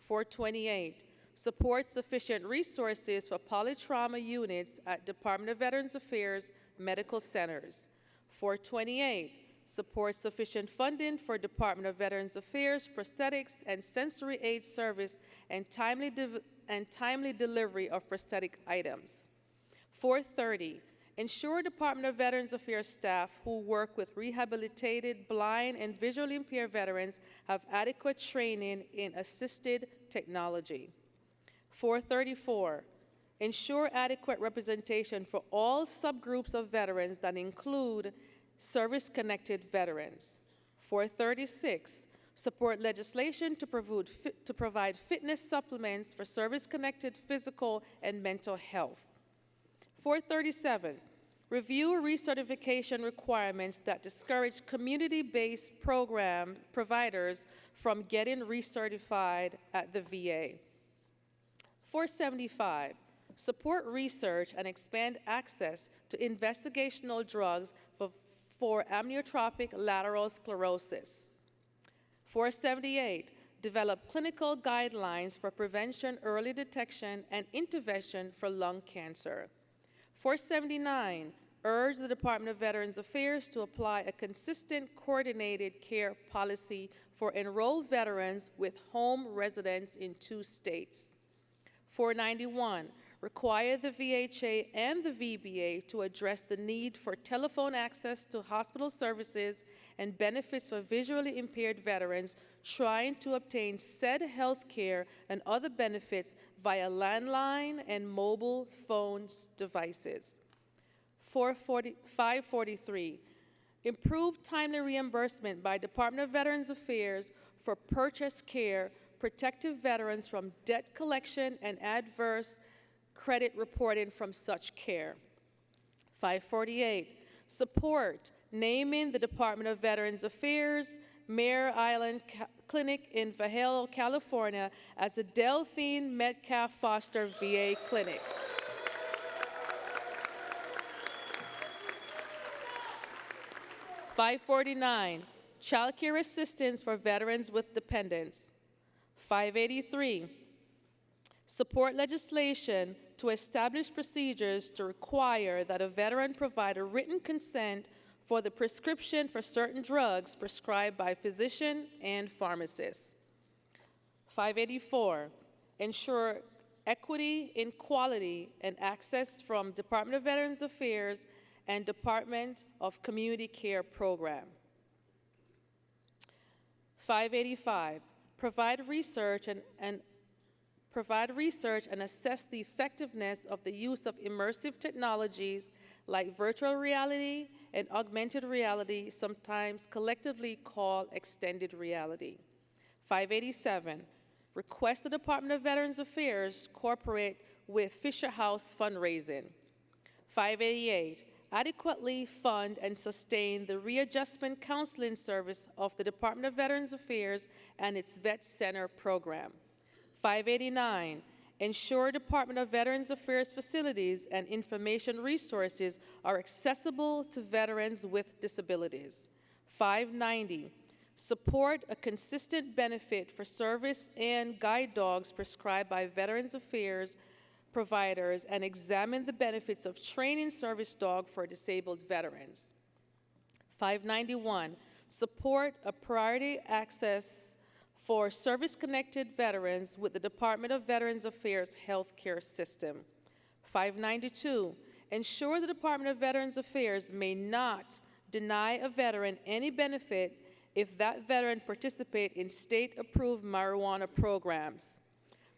428, support sufficient resources for polytrauma units at Department of Veterans Affairs medical centers. 428, support sufficient funding for Department of Veterans Affairs prosthetics and sensory aid service and timely delivery of prosthetic items. 430, ensure Department of Veterans Affairs staff who work with rehabilitated blind and visually impaired veterans have adequate training in assisted technology. 434, ensure adequate representation for all subgroups of veterans that include service-connected veterans. 436, support legislation to provide fitness supplements for service-connected physical and mental health. 437, Review recertification requirements that discourage community-based program providers from getting recertified at the VA. 475, support research and expand access to investigational drugs for amyotrophic lateral sclerosis. 478, develop clinical guidelines for prevention, early detection, and intervention for lung cancer. 479, urge the Department of Veterans Affairs to apply a consistent coordinated care policy for enrolled veterans with home residence in 2 states. 491, require the VHA and the VBA to address the need for telephone access to hospital services and benefits for visually impaired veterans trying to obtain said health care and other benefits via landline and mobile phones devices. 543, improve timely reimbursement by Department of Veterans Affairs for purchase care, protective veterans from debt collection and adverse credit reporting from such care. 548, support naming the Department of Veterans Affairs Mare Island Clinic in Vallejo, California as the Delphine Metcalf Foster VA Clinic. 549, child care assistance for veterans with dependents. 583, support legislation to establish procedures to require that a veteran provide a written consent for the prescription for certain drugs prescribed by physician and pharmacists. 584, ensure equity in quality and access from Department of Veterans Affairs and Department of Community Care Program. 585, provide research and assess the effectiveness of the use of immersive technologies like virtual reality and augmented reality, sometimes collectively called extended reality. 587, request the Department of Veterans Affairs cooperate with Fisher House fundraising. 588, adequately fund and sustain the readjustment counseling service of the Department of Veterans Affairs and its Vet Center program. 589, ensure Department of Veterans Affairs facilities and information resources are accessible to veterans with disabilities. 590, support a consistent benefit for service and guide dogs prescribed by Veterans Affairs providers and examine the benefits of training service dog for disabled veterans. 591, support a priority access for service-connected veterans with the Department of Veterans Affairs healthcare system. 592, ensure the Department of Veterans Affairs may not deny a veteran any benefit if that veteran participates in state-approved marijuana programs.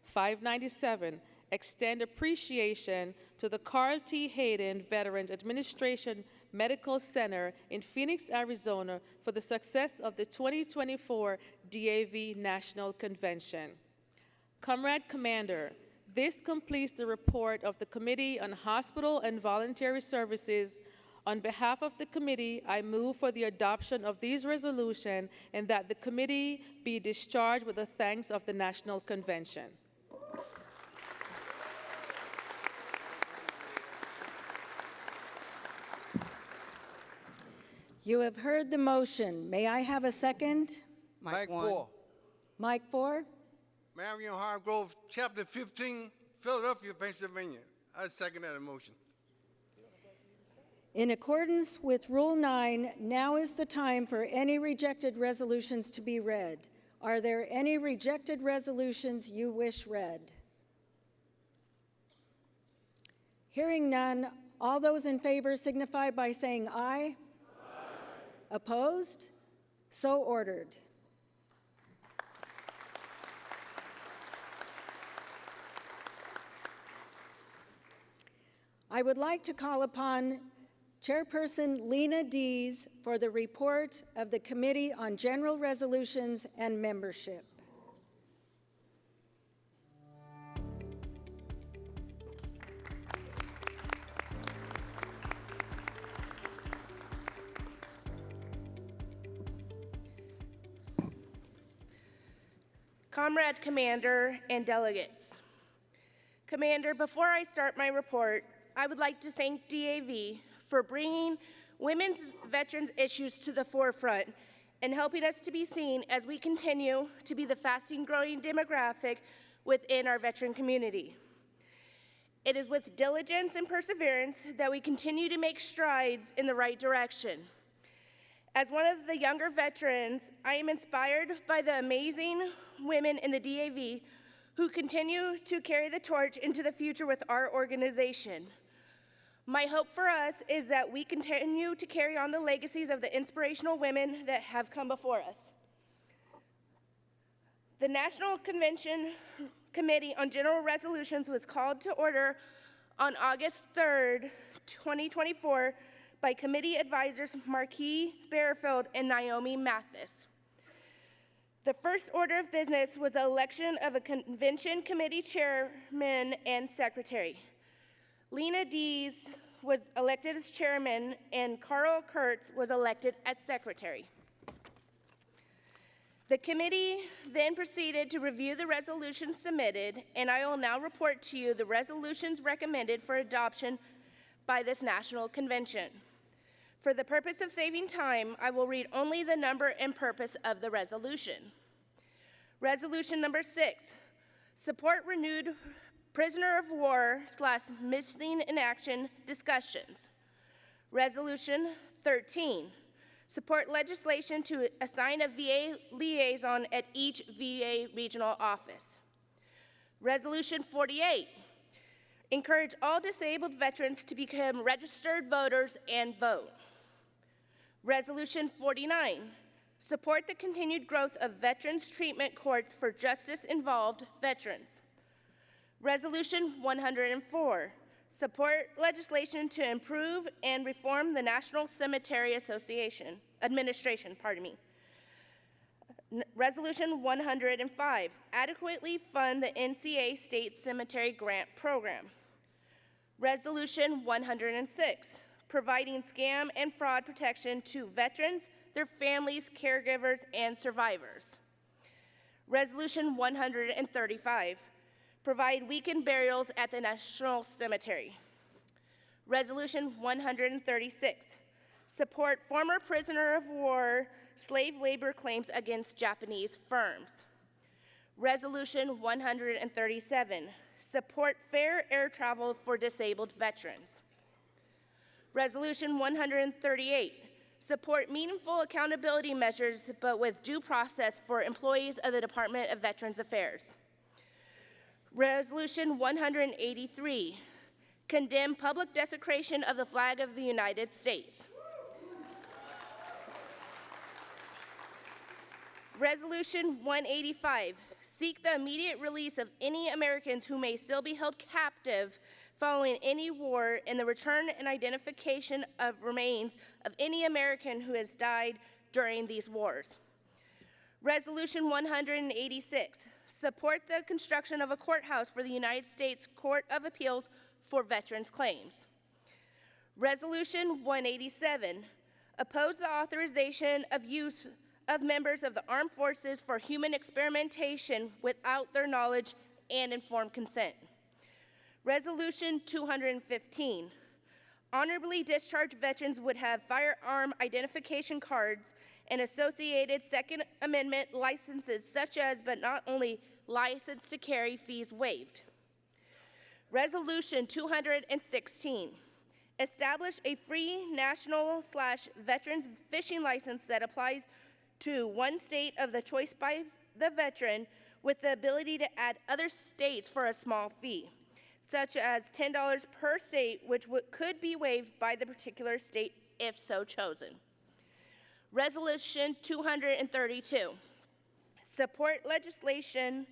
597, extend appreciation to the Carl T. Hayden Veterans Administration Medical Center in Phoenix, Arizona for the success of the 2024 DAV National Convention. Comrade Commander, this completes the report of the Committee on Hospital and Voluntary Services. On behalf of the committee, I move for the adoption of these resolutions and that the committee be discharged with the thanks of the National Convention. You have heard the motion. May I have a second? Mike 4. Mike 4? Marion Hargrove, Chapter 15, Philadelphia, Pennsylvania. I second that motion. In accordance with Rule 9, now is the time for any rejected resolutions to be read. Are there any rejected resolutions you wish read? Hearing none, all those in favor signify by saying aye. Opposed? So ordered. I would like to call upon Chairperson Lena Dees for the report of the Committee on General Resolutions and Membership. Comrade Commander, and delegates. Commander, before I start my report, I would like to thank DAV for bringing women's veterans issues to the forefront and helping us to be seen as we continue to be the fastest growing demographic within our veteran community. It is with diligence and perseverance that we continue to make strides in the right direction. As one of the younger veterans, I am inspired by the amazing women in the DAV who continue to carry the torch into the future with our organization. My hope for us is that we continue to carry on the legacies of the inspirational women that have come before us. The National Convention Committee on General Resolutions was called to order on August 3rd, 2024 by committee advisors Marquis Bearfield and Naomi Mathis. The first order of business was the election of a convention committee chairman and secretary. Lena Dees was elected as chairman and Carl Kurtz was elected as secretary. The committee then proceeded to review the resolutions submitted, and I will now report to you the resolutions recommended for adoption by this national convention. For the purpose of saving time, I will read only the number and purpose of the resolution. Resolution number 6, support renewed prisoner of war / missing in action discussions. Resolution 13, support legislation to assign a VA liaison at each VA regional office. Resolution 48, encourage all disabled veterans to become registered voters and vote. Resolution 49, support the continued growth of veterans treatment courts for justice-involved veterans. Resolution 104, support legislation to improve and reform the National Cemetery Administration. Resolution 105, adequately fund the NCA State Cemetery Grant Program. Resolution 106, providing scam and fraud protection to veterans, their families, caregivers, and survivors. Resolution 135, provide weekend burials at the National Cemetery. Resolution 136, support former prisoner of war slave labor claims against Japanese firms. Resolution 137, support fair air travel for disabled veterans. Resolution 138, support meaningful accountability measures but with due process for employees of the Department of Veterans Affairs. Resolution 183, condemn public desecration of the flag of the United States. Resolution 185, seek the immediate release of any Americans who may still be held captive following any war and the return and identification of remains of any American who has died during these wars. Resolution 186, support the construction of a courthouse for the United States Court of Appeals for veterans' claims. Resolution 187, oppose the authorization of use of members of the armed forces for human experimentation without their knowledge and informed consent. Resolution 215, honorably discharged veterans would have firearm identification cards and associated Second Amendment licenses such as, but not only, license to carry fees waived. Resolution 216, establish a free national / veterans fishing license that applies to one state of the choice by the veteran with the ability to add other states for a small fee, such as $10 per state, which could be waived by the particular state if so chosen. Resolution 232, support legislation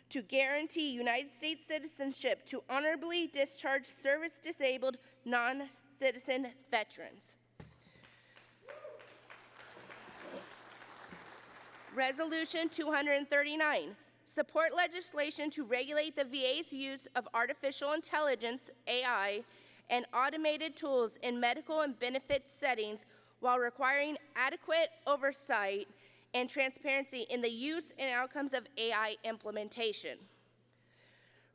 to guarantee United States citizenship to honorably discharge service-disabled non-citizen veterans. Resolution 239, support legislation to regulate the VA's use of artificial intelligence, AI, and automated tools in medical and benefit settings while requiring adequate oversight and transparency in the use and outcomes of AI implementation.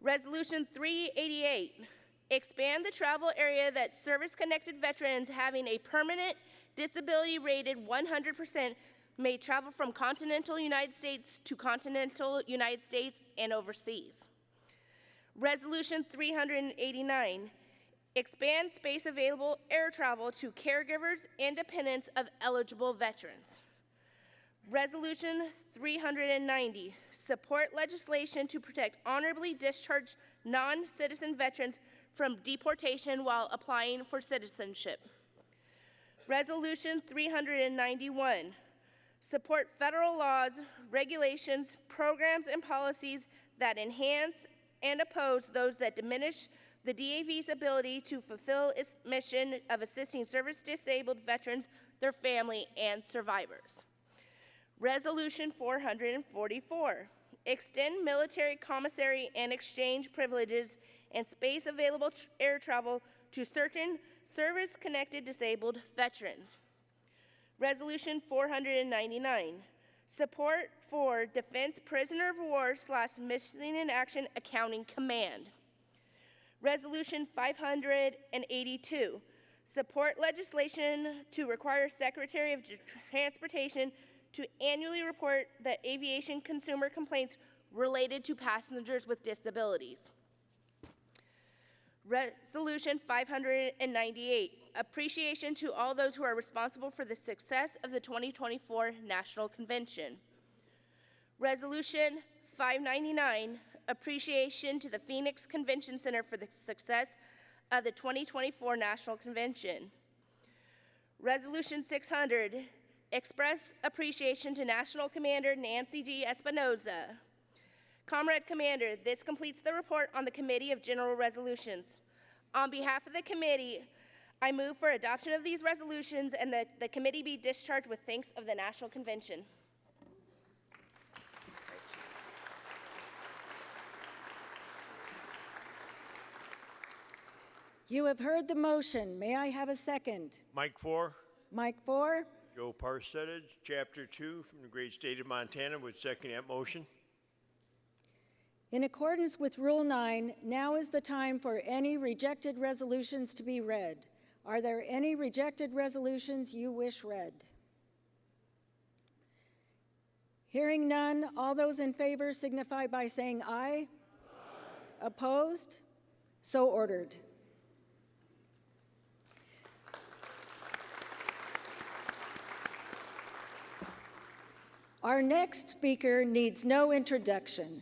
Resolution 388, expand the travel area that service-connected veterans having a permanent disability rated 100% may travel from continental United States to continental United States and overseas. Resolution 389, expand space available air travel to caregivers and dependents of eligible veterans. Resolution 390, support legislation to protect honorably discharged non-citizen veterans from deportation while applying for citizenship. Resolution 391, support federal laws, regulations, programs, and policies that enhance and oppose those that diminish the DAV's ability to fulfill its mission of assisting service-disabled veterans, their family, and survivors. Resolution 444, extend military commissary and exchange privileges and space available air travel to certain service-connected disabled veterans. Resolution 499, support for Defense Prisoner of War / Missing in Action Accounting Command. Resolution 582, support legislation to require Secretary of Transportation to annually report the aviation consumer complaints related to passengers with disabilities. Resolution 598, appreciation to all those who are responsible for the success of the 2024 National Convention. Resolution 599, appreciation to the Phoenix Convention Center for the success of the 2024 National Convention. Resolution 600, express appreciation to National Commander Nancy G. Espinoza. Comrade Commander, this completes the report on the Committee of General Resolutions. On behalf of the committee, I move for adoption of these resolutions and that the committee be discharged with thanks of the National Convention. You have heard the motion. May I have a second? Mike Four. Mike Four. Joe Parsettage, Chapter 2 from the great state of Montana, would second that motion. In accordance with Rule 9, now is the time for any rejected resolutions to be read. Are there any rejected resolutions you wish read? Hearing none, all those in favor signify by saying aye. Aye. Opposed? So ordered. Our next speaker needs no introduction.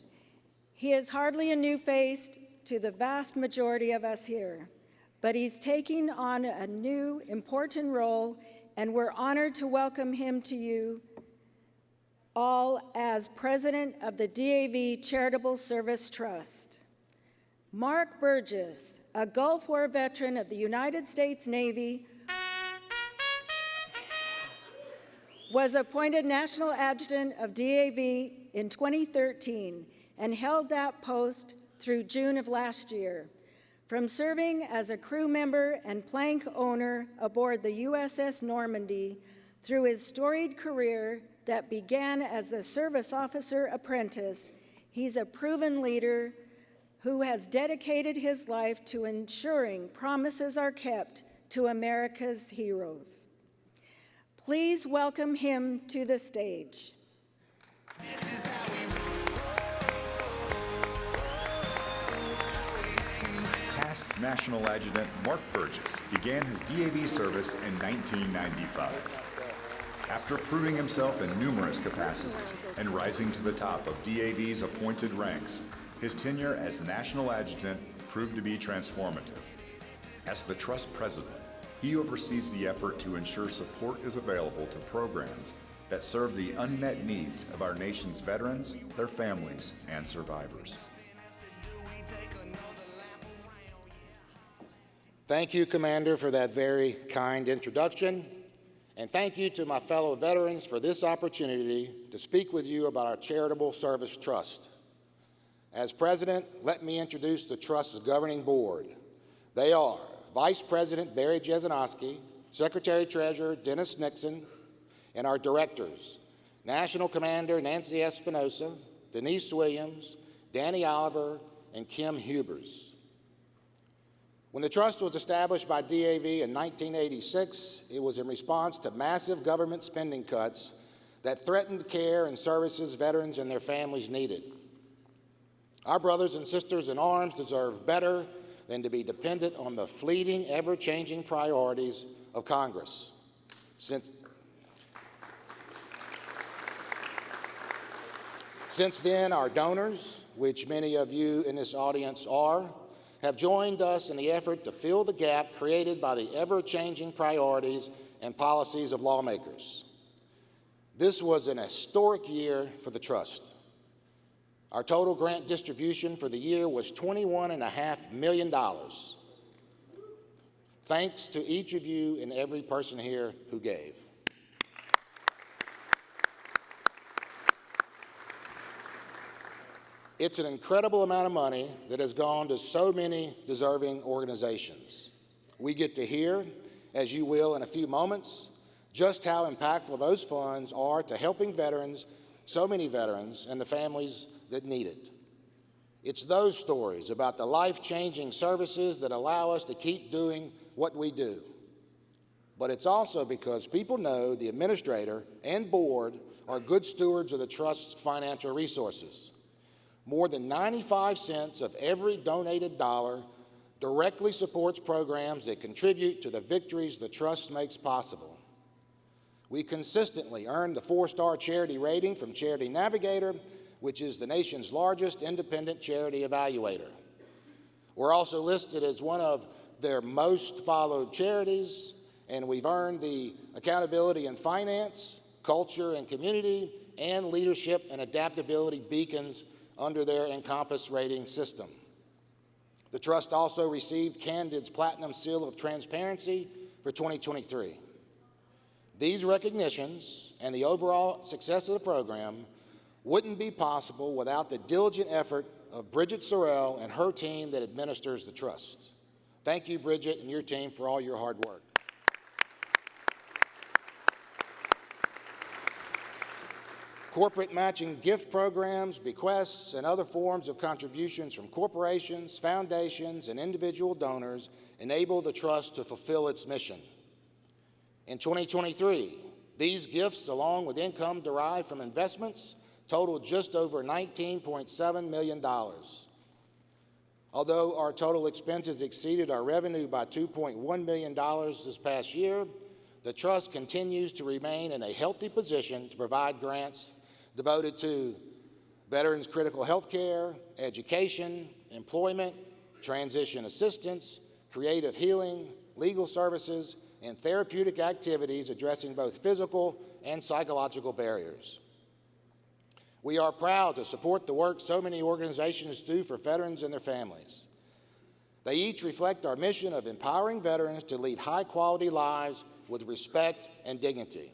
He is hardly a new face to the vast majority of us here, but he's taking on a new, important role, and we're honored to welcome him to you all as President of the DAV Charitable Service Trust. Mark Burgess, a Gulf War veteran of the United States Navy, was appointed National Adjutant of DAV in 2013 and held that post through June of last year. From serving as a crew member and plank owner aboard the USS Normandy through his storied career that began as a service officer apprentice, he's a proven leader who has dedicated his life to ensuring promises are kept to America's heroes. Please welcome him to the stage. Past National Adjutant Mark Burgess began his DAV service in 1995. After proving himself in numerous capacities and rising to the top of DAV's appointed ranks, his tenure as National Adjutant proved to be transformative. As the Trust President, he oversees the effort to ensure support is available to programs that serve the unmet needs of our nation's veterans, their families, and survivors. Thank you, Commander, for that very kind introduction. And thank you to my fellow veterans for this opportunity to speak with you about our Charitable Service Trust. As President, let me introduce the Trust's governing board. They are Vice President Barry Jesenowski, Secretary-Treasurer Dennis Nixon, and our directors, National Commander Nancy Espinosa, Denise Williams, Danny Oliver, and Kim Hubers. When the trust was established by DAV in 1986, it was in response to massive government spending cuts that threatened the care and services veterans and their families needed. Our brothers and sisters in arms deserve better than to be dependent on the fleeting, ever-changing priorities of Congress. Since then, our donors, which many of you in this audience are, have joined us in the effort to fill the gap created by the ever-changing priorities and policies of lawmakers. This was an historic year for the Trust. Our total grant distribution for the year was $21.5 million. Thanks to each of you and every person here who gave. It's an incredible amount of money that has gone to so many deserving organizations. We get to hear, as you will in a few moments, just how impactful those funds are to helping veterans, so many veterans, and the families that need it. It's those stories about the life-changing services that allow us to keep doing what we do. But it's also because people know the administrator and board are good stewards of the Trust's financial resources. More than 95 cents of every donated dollar directly supports programs that contribute to the victories the Trust makes possible. We consistently earn the 4-star charity rating from Charity Navigator, which is the nation's largest independent charity evaluator. We're also listed as one of their most followed charities, and we've earned the Accountability in Finance, Culture and Community, and Leadership and Adaptability beacons under their Encompass rating system. The Trust also received Candid's Platinum Seal of Transparency for 2023. These recognitions and the overall success of the program wouldn't be possible without the diligent effort of Bridget Sorrell and her team that administers the Trust. Thank you, Bridget, and your team for all your hard work. Corporate matching gift programs, bequests, and other forms of contributions from corporations, foundations, and individual donors enable the Trust to fulfill its mission. In 2023, these gifts, along with income derived from investments, totaled just over $19.7 million. Although our total expenses exceeded our revenue by $2.1 million this past year, the Trust continues to remain in a healthy position to provide grants devoted to veterans' critical health care, education, employment, transition assistance, creative healing, legal services, and therapeutic activities addressing both physical and psychological barriers. We are proud to support the work so many organizations do for veterans and their families. They each reflect our mission of empowering veterans to lead high-quality lives with respect and dignity.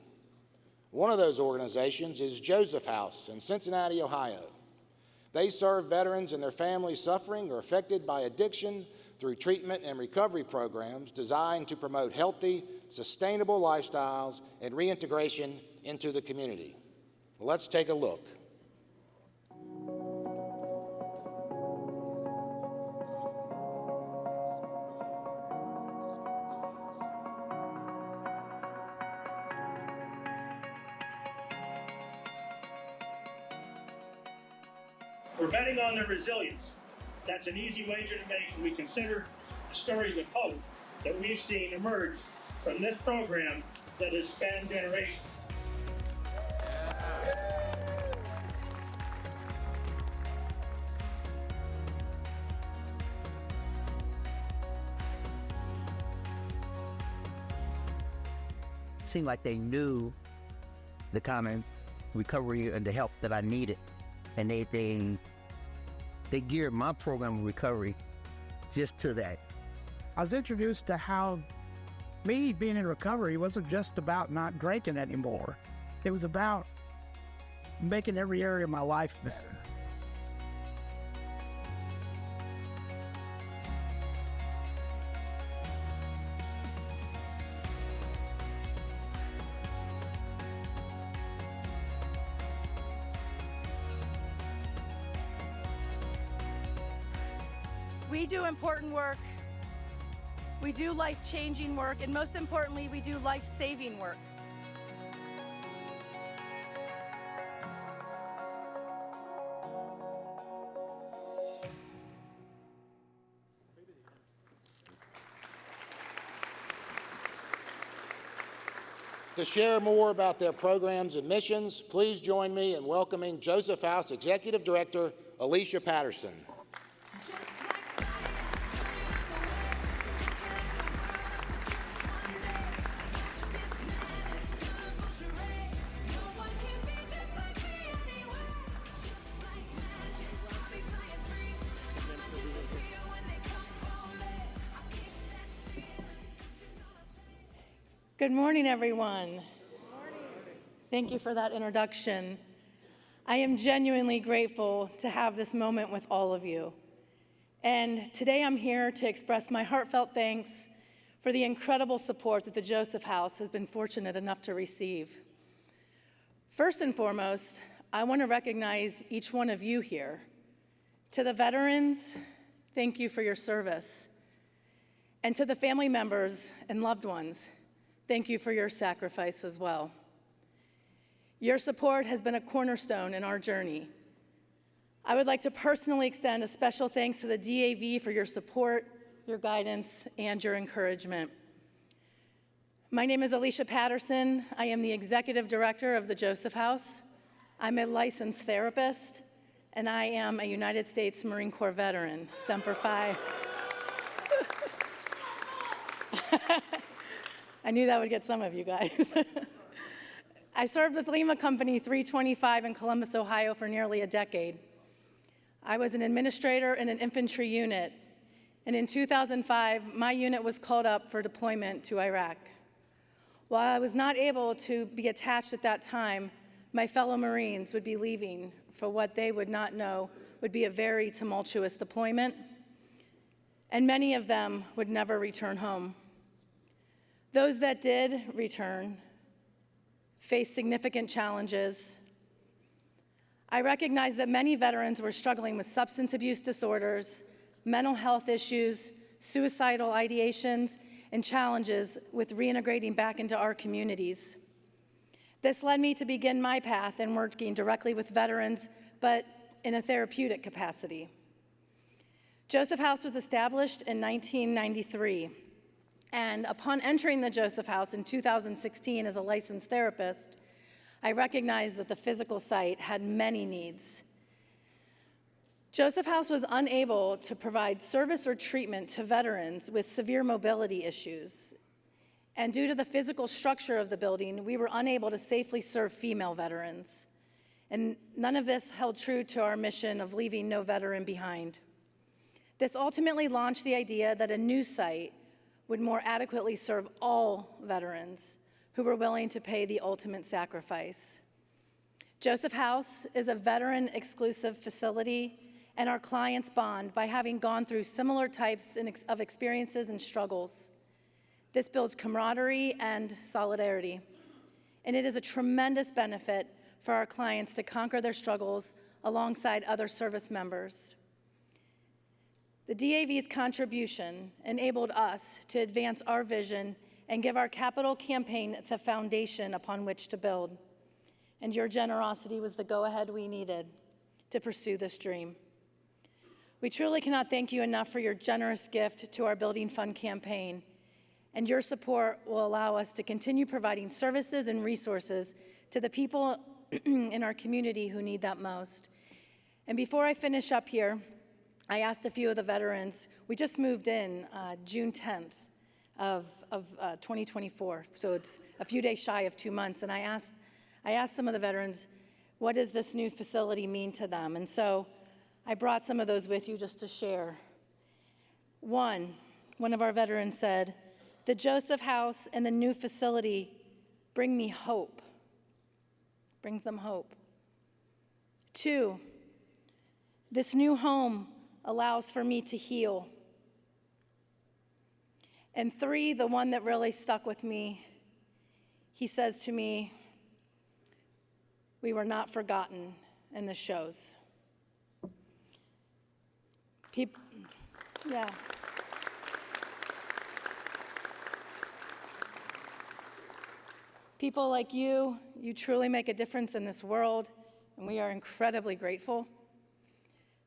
One of those organizations is Joseph House in Cincinnati, Ohio. They serve veterans and their families suffering or affected by addiction through treatment and recovery programs designed to promote healthy, sustainable lifestyles and reintegration into the community. Let's take a look. We're betting on their resilience. That's an easy wager to make when we consider the stories of hope that we've seen emerge from this program that has spanned generations. It seemed like they knew the common recovery and the help that I needed, and they geared my program of recovery just to that. I was introduced to how me being in recovery wasn't just about not drinking anymore. It was about making every area of my life better. We do important work. We do life-changing work, and most importantly, we do life-saving work. To share more about their programs and missions, please join me in welcoming Joseph House Executive Director Alicia Patterson. Good morning, everyone. Good morning. Thank you for that introduction. I am genuinely grateful to have this moment with all of you. And today I'm here to express my heartfelt thanks for the incredible support that the Joseph House has been fortunate enough to receive. First and foremost, I want to recognize each one of you here. To the veterans, thank you for your service. And to the family members and loved ones, thank you for your sacrifice as well. Your support has been a cornerstone in our journey. I would like to personally extend a special thanks to the DAV for your support, your guidance, and your encouragement. My name is Alicia Patterson. I am the Executive Director of the Joseph House. I'm a licensed therapist, and I am a United States Marine Corps veteran, Semper Fi. I knew that would get some of you guys. I served with Lima Company 325 in Columbus, Ohio for nearly a decade. I was an administrator in an infantry unit, and in 2005, my unit was called up for deployment to Iraq. While I was not able to be attached at that time, my fellow Marines would be leaving for what they would not know would be a very tumultuous deployment, and many of them would never return home. Those that did return faced significant challenges. I recognize that many veterans were struggling with substance abuse disorders, mental health issues, suicidal ideations, and challenges with reintegrating back into our communities. This led me to begin my path in working directly with veterans, but in a therapeutic capacity. Joseph House was established in 1993. And upon entering the Joseph House in 2016 as a licensed therapist, I recognized that the physical site had many needs. Joseph House was unable to provide service or treatment to veterans with severe mobility issues. And due to the physical structure of the building, we were unable to safely serve female veterans. And none of this held true to our mission of leaving no veteran behind. This ultimately launched the idea that a new site would more adequately serve all veterans who were willing to pay the ultimate sacrifice. Joseph House is a veteran-exclusive facility, and our clients bond by having gone through similar types of experiences and struggles. This builds camaraderie and solidarity, and it is a tremendous benefit for our clients to conquer their struggles alongside other service members. The DAV's contribution enabled us to advance our vision and give our capital campaign the foundation upon which to build. And your generosity was the go-ahead we needed to pursue this dream. We truly cannot thank you enough for your generous gift to our Building Fund campaign, and your support will allow us to continue providing services and resources to the people in our community who need that most. And before I finish up here, I asked a few of the veterans. We just moved in June 10th of 2024, so it's a few days shy of 2 months, and I asked some of the veterans, what does this new facility mean to them? And so I brought some of those with you just to share. One of our veterans said, "The Joseph House and the new facility bring me hope," brings them hope. 2, "This new home allows for me to heal." And 3, the one that really stuck with me, he says to me, "We were not forgotten," and this shows. Yeah. People like you truly make a difference in this world, and we are incredibly grateful.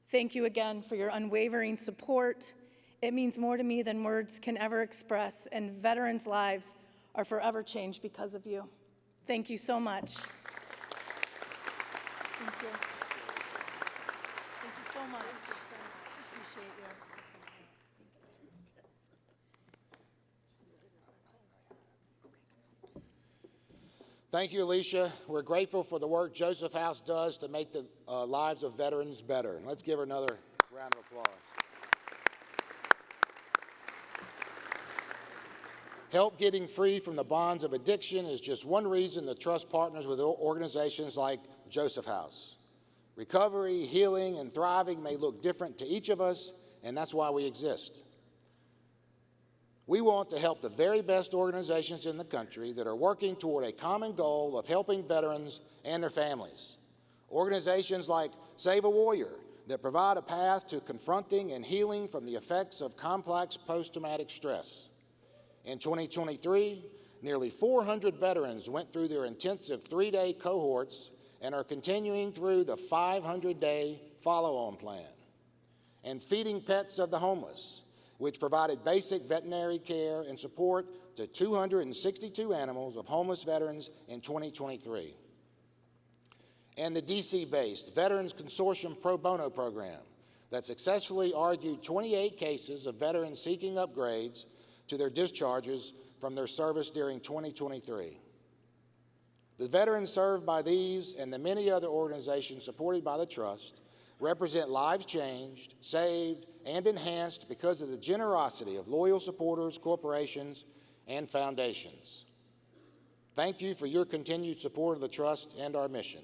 Thank you again for your unwavering support. It means more to me than words can ever express, and veterans' lives are forever changed because of you. Thank you so much. Thank you. Thank you so much. Appreciate you. Thank you, Alicia. We're grateful for the work Joseph House does to make the lives of veterans better. Let's give her another round of applause. Help getting free from the bonds of addiction is just one reason the Trust partners with organizations like Joseph House. Recovery, healing, and thriving may look different to each of us, and that's why we exist. We want to help the very best organizations in the country that are working toward a common goal of helping veterans and their families. Organizations like Save a Warrior that provide a path to confronting and healing from the effects of complex post-traumatic stress. In 2023, nearly 400 veterans went through their intensive 3-day cohorts and are continuing through the 500-day follow-on plan. And Feeding Pets of the Homeless, which provided basic veterinary care and support to 262 animals of homeless veterans in 2023. And the DC-based Veterans Consortium Pro Bono program that successfully argued 28 cases of veterans seeking upgrades to their discharges from their service during 2023. The veterans served by these and the many other organizations supported by the Trust represent lives changed, saved, and enhanced because of the generosity of loyal supporters, corporations, and foundations. Thank you for your continued support of the Trust and our mission.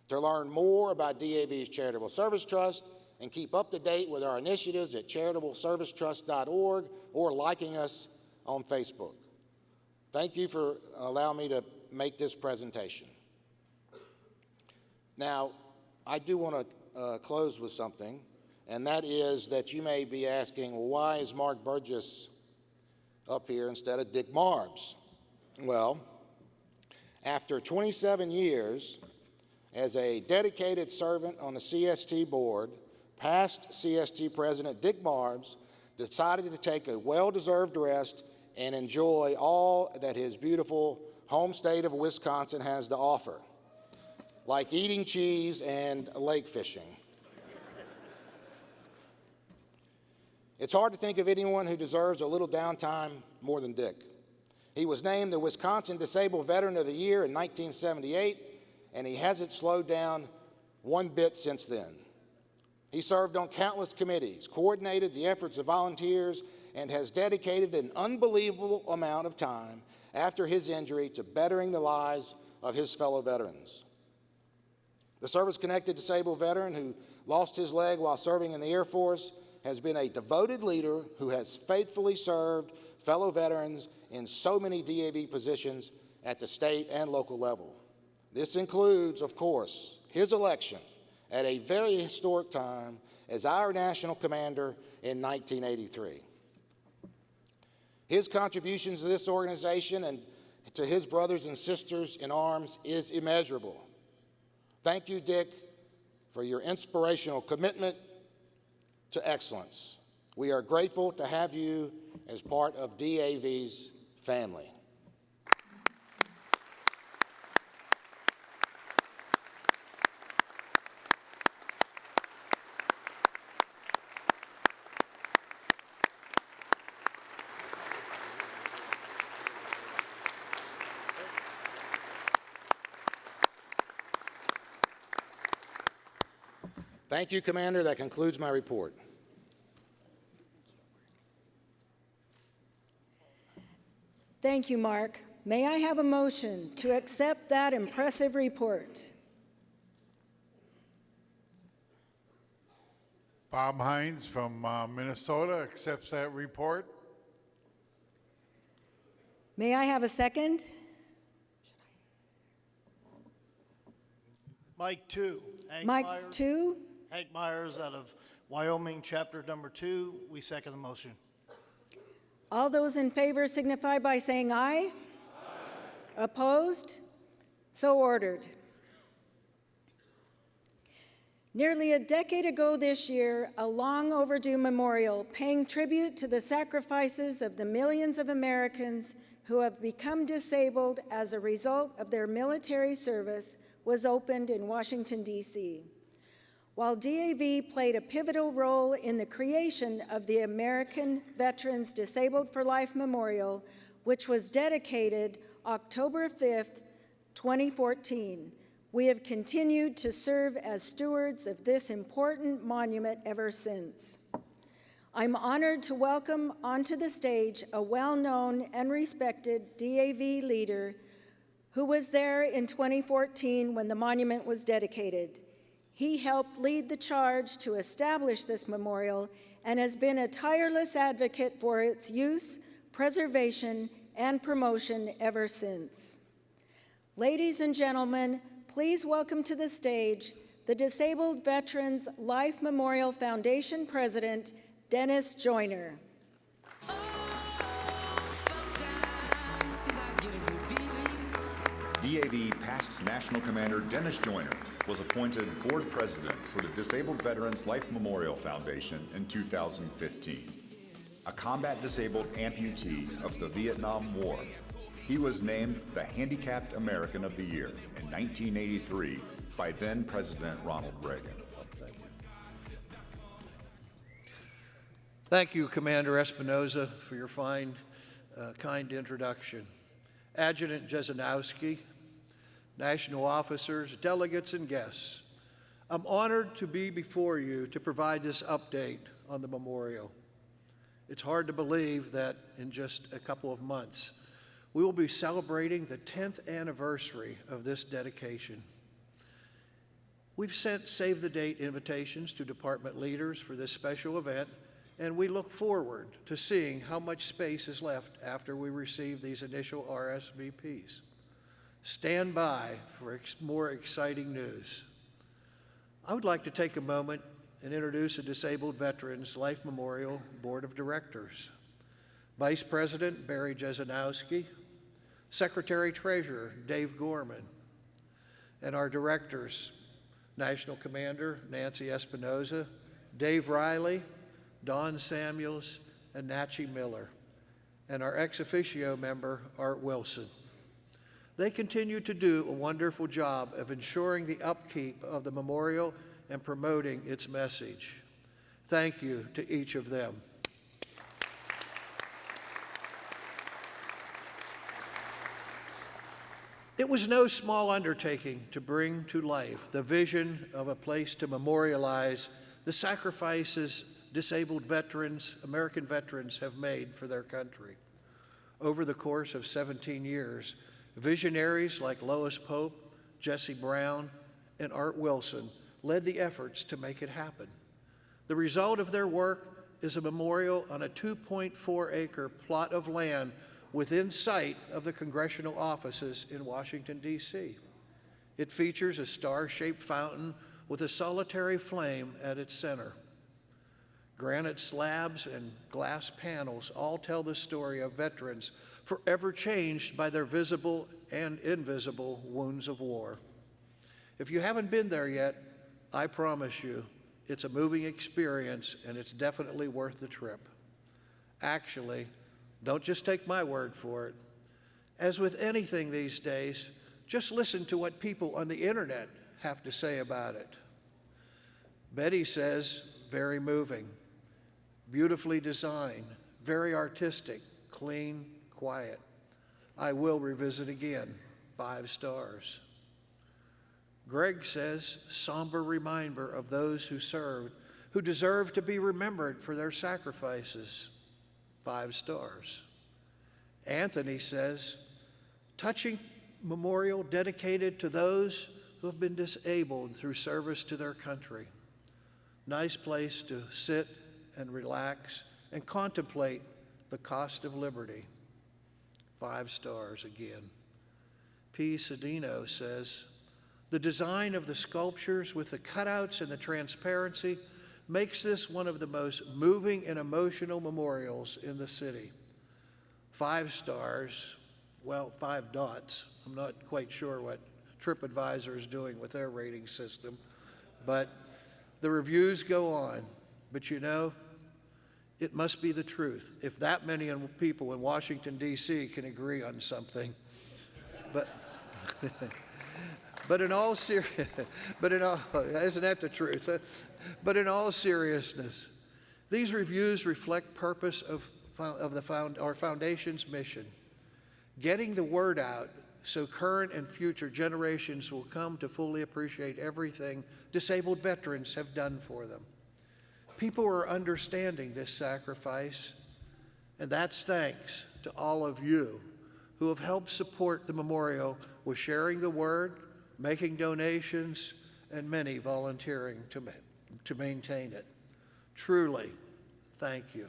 To learn more about DAV's Charitable Service Trust and keep up to date with our initiatives at charitableservicetrust.org or liking us on Facebook. Thank you for allowing me to make this presentation. Now, I do want to close with something, and that is that you may be asking, well, why is Mark Burgess up here instead of Dick Marbs? Well, after 27 years as a dedicated servant on the CST board, past CST President Dick Marbs decided to take a well-deserved rest and enjoy all that his beautiful home state of Wisconsin has to offer, like eating cheese and lake fishing. It's hard to think of anyone who deserves a little downtime more than Dick. He was named the Wisconsin Disabled Veteran of the Year in 1978, and he hasn't slowed down one bit since then. He served on countless committees, coordinated the efforts of volunteers, and has dedicated an unbelievable amount of time after his injury to bettering the lives of his fellow veterans. The service-connected disabled veteran who lost his leg while serving in the Air Force has been a devoted leader who has faithfully served fellow veterans in so many DAV positions at the state and local level. This includes, of course, his election at a very historic time as our national commander in 1983. His contributions to this organization and to his brothers and sisters in arms is immeasurable. Thank you, Dick, for your inspirational commitment to excellence. We are grateful to have you as part of DAV's family. Thank you, Commander. That concludes my report. Thank you, Mark. May I have a motion to accept that impressive report? Bob Hines from Minnesota accepts that report. May I have a second? Mike 2. Mike 2. Hank Myers out of Wyoming, chapter number 2. We second the motion. All those in favor signify by saying aye. Aye. Opposed? So ordered. Nearly a decade ago this year, a long overdue memorial paying tribute to the sacrifices of the millions of Americans who have become disabled as a result of their military service was opened in Washington, D.C. While DAV played a pivotal role in the creation of the American Veterans Disabled for Life Memorial, which was dedicated October 5th, 2014, we have continued to serve as stewards of this important monument ever since. I'm honored to welcome onto the stage a well-known and respected DAV leader who was there in 2014 when the monument was dedicated. He helped lead the charge to establish this memorial and has been a tireless advocate for its use, preservation, and promotion ever since. Ladies and gentlemen, please welcome to the stage the Disabled Veterans Life Memorial Foundation President, Dennis Joyner. DAV past National Commander Dennis Joyner was appointed board president for the Disabled Veterans Life Memorial Foundation in 2015. A combat disabled amputee of the Vietnam War, he was named the Handicapped American of the Year in 1983 by then President Ronald Reagan. Thank you, Commander Espinoza, for your kind introduction. Adjutant Jesenowski, national officers, delegates, and guests, I'm honored to be before you to provide this update on the memorial. It's hard to believe that in just a couple of months, we will be celebrating the 10th anniversary of this dedication. We've sent save-the-date invitations to department leaders for this special event, and we look forward to seeing how much space is left after we receive these initial RSVPs. Stand by for more exciting news. I would like to take a moment and introduce the Disabled Veterans Life Memorial Board of Directors. Vice President Barry Jesenowski, Secretary-Treasurer Dave Gorman, and our directors, National Commander Nancy Espinoza, Dave Riley, Don Samuels, and Natchie Miller, and our ex officio member, Art Wilson. They continue to do a wonderful job of ensuring the upkeep of the memorial and promoting its message. Thank you to each of them. It was no small undertaking to bring to life the vision of a place to memorialize the sacrifices disabled veterans, American veterans, have made for their country. Over the course of 17 years, visionaries like Lois Pope, Jesse Brown, and Art Wilson led the efforts to make it happen. The result of their work is a memorial on a 2.4-acre plot of land within sight of the congressional offices in Washington, D.C. It features a star-shaped fountain with a solitary flame at its center. Granite slabs and glass panels all tell the story of veterans forever changed by their visible and invisible wounds of war. If you haven't been there yet, I promise you, it's a moving experience and it's definitely worth the trip. Actually, don't just take my word for it. As with anything these days, just listen to what people on the internet have to say about it. Betty says, very moving, beautifully designed, very artistic, clean, quiet. I will revisit again, 5 stars. Greg says, somber reminder of those who served, who deserve to be remembered for their sacrifices, 5 stars. Anthony says, touching memorial dedicated to those who have been disabled through service to their country. Nice place to sit and relax and contemplate the cost of liberty. 5 stars again. P. Cedino says, the design of the sculptures with the cutouts and the transparency makes this one of the most moving and emotional memorials in the city. 5 stars, well, 5 dots. I'm not quite sure what TripAdvisor is doing with their rating system, but the reviews go on. But you know, it must be the truth if that many people in Washington, D.C. can agree on something. But in all isn't that the truth? But in all seriousness, these reviews reflect purpose of our foundation's mission, getting the word out so current and future generations will come to fully appreciate everything disabled veterans have done for them. People are understanding this sacrifice, and that's thanks to all of you who have helped support the memorial with sharing the word, making donations, and many volunteering to maintain it. Truly, thank you.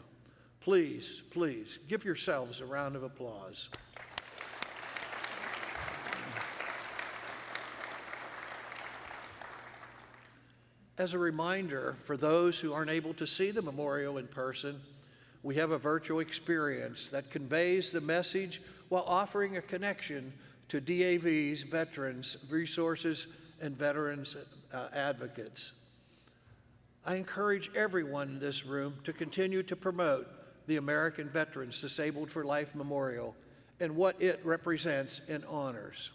Please, please give yourselves a round of applause. As a reminder, for those who aren't able to see the memorial in person, we have a virtual experience that conveys the message while offering a connection to DAV's veterans resources and veterans advocates. I encourage everyone in this room to continue to promote the American Veterans Disabled for Life Memorial and what it represents and honors.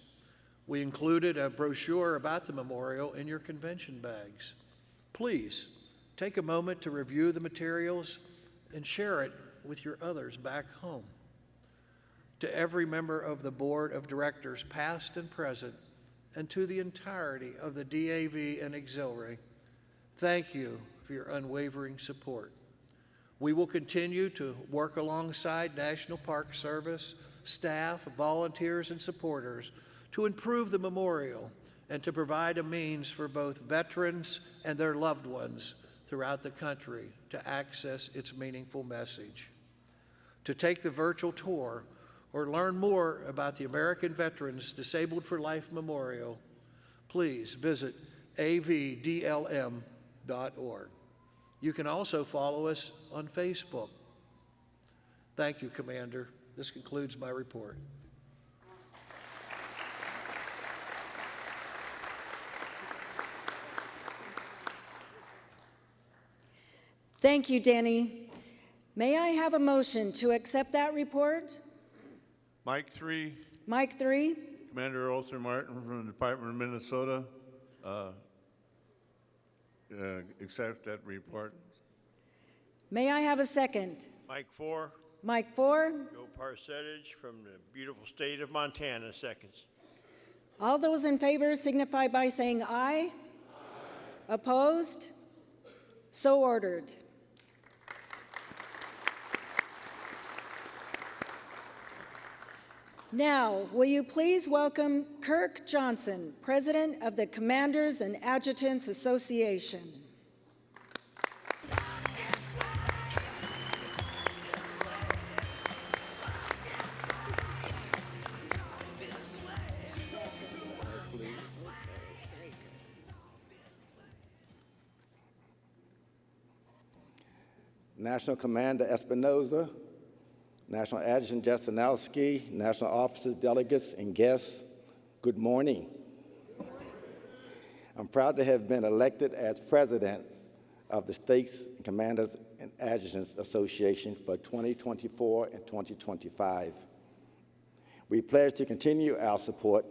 We included a brochure about the memorial in your convention bags. Please take a moment to review the materials and share it with your others back home. To every member of the Board of Directors, past and present, and to the entirety of the DAV and Auxiliary, thank you for your unwavering support. We will continue to work alongside National Park Service, staff, volunteers, and supporters to improve the memorial and to provide a means for both veterans and their loved ones throughout the country to access its meaningful message. To take the virtual tour or learn more about the American Veterans Disabled for Life Memorial, please visit avdlm.org. You can also follow us on Facebook. Thank you, Commander. This concludes my report. Thank you, Danny. May I have a motion to accept that report? Mike 3, Mike 3. Commander Olson Martin from the Department of Minnesota, accept that report. May I have a second? Mike 4, Mike 4. Joe Parsettage from the beautiful state of Montana, seconds. All those in favor signify by saying aye. Aye. Opposed? So ordered. Now, will you please welcome Kirk Johnson, President of the Commanders and Adjutants Association. National Commander Espinoza, National Adjutant Jasanowski, National Officers, delegates, and guests, good morning. I'm proud to have been elected as president of the States Commanders and Adjutants Association for 2024 and 2025. We pledge to continue our support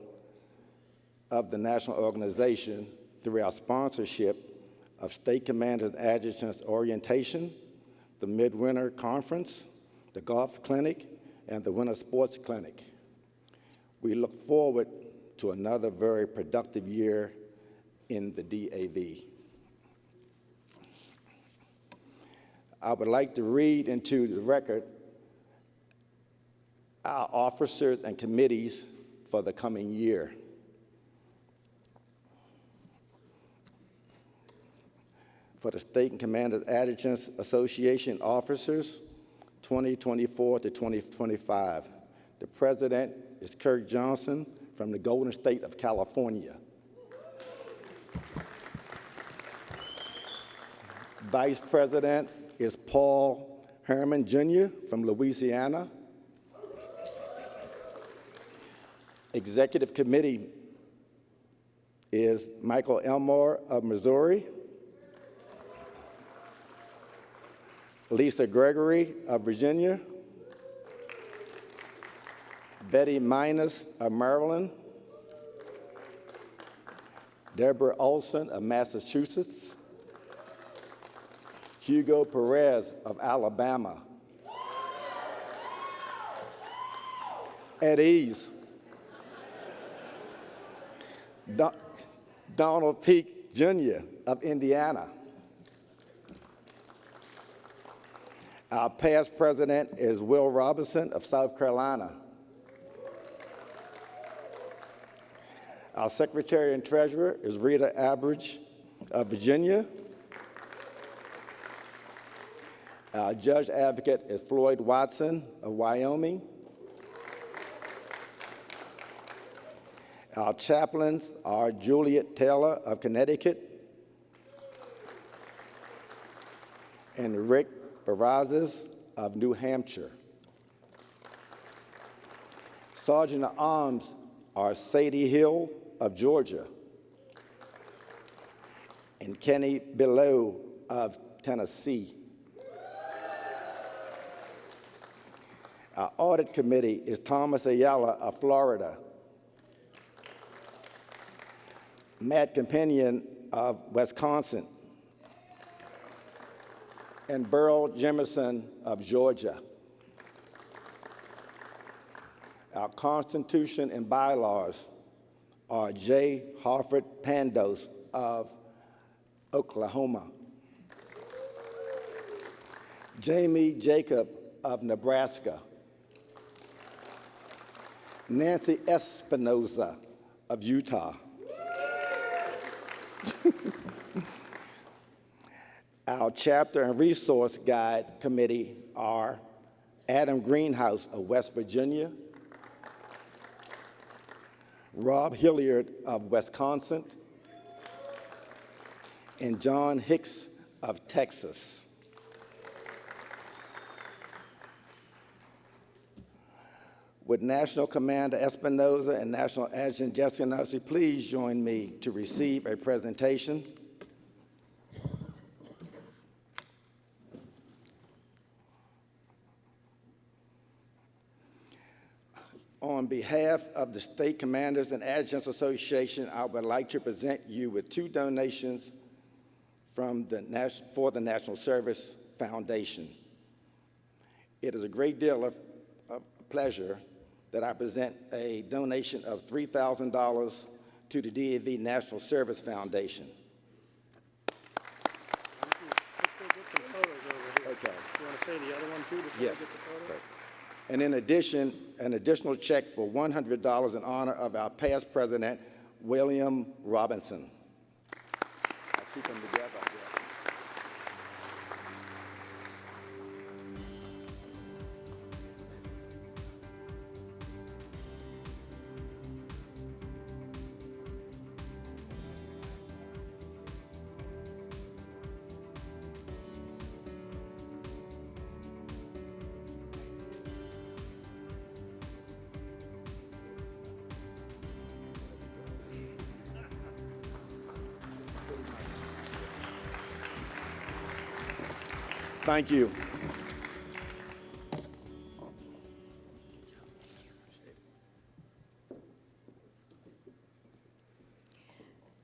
of the national organization through our sponsorship of State Commanders and Adjutants Orientation, the Midwinter Conference, the Golf Clinic, and the Winter Sports Clinic. We look forward to another very productive year in the DAV. I would like to read into the record our officers and committees for the coming year. For the State Commanders Adjutants Association officers, 2024 to 2025. The president is Kirk Johnson from the Golden State of California. Vice President is Paul Herman Jr. from Louisiana. Executive Committee is Michael Elmore of Missouri. Lisa Gregory of Virginia. Betty Minus of Maryland. Deborah Olson of Massachusetts. Hugo Perez of Alabama. At ease. Donald Peake Jr. of Indiana. Our past president is Will Robinson of South Carolina. Our secretary and treasurer is Rita Abridge of Virginia. Our judge advocate is Floyd Watson of Wyoming. Our chaplains are Juliet Taylor of Connecticut and Rick Barazes of New Hampshire. Sergeant at Arms are Sadie Hill of Georgia and Kenny Below of Tennessee. Our audit committee is Thomas Ayala of Florida, Matt Companion of Wisconsin, and Burl Jemison of Georgia. Our Constitution and bylaws are J. Harford Pandos of Oklahoma, Jamie Jacob of Nebraska, Nancy Espinoza of Utah, our chapter and resource guide committee are Adam Greenhouse of West Virginia, Rob Hilliard of Wisconsin, and John Hicks of Texas. Would National Commander Espinoza and National Adjutant Jessica Nussie please join me to receive a presentation? On behalf of the State Commanders and Adjutants Association, I would like to present you with 2 donations for the National Service Foundation. It is a great deal of pleasure that I present a donation of $3,000 to the DAV National Service Foundation. Okay. You want to say the other one too? Yes. And in addition, an additional check for $100 in honor of our past president, William Robinson. I'll keep them together. Thank you.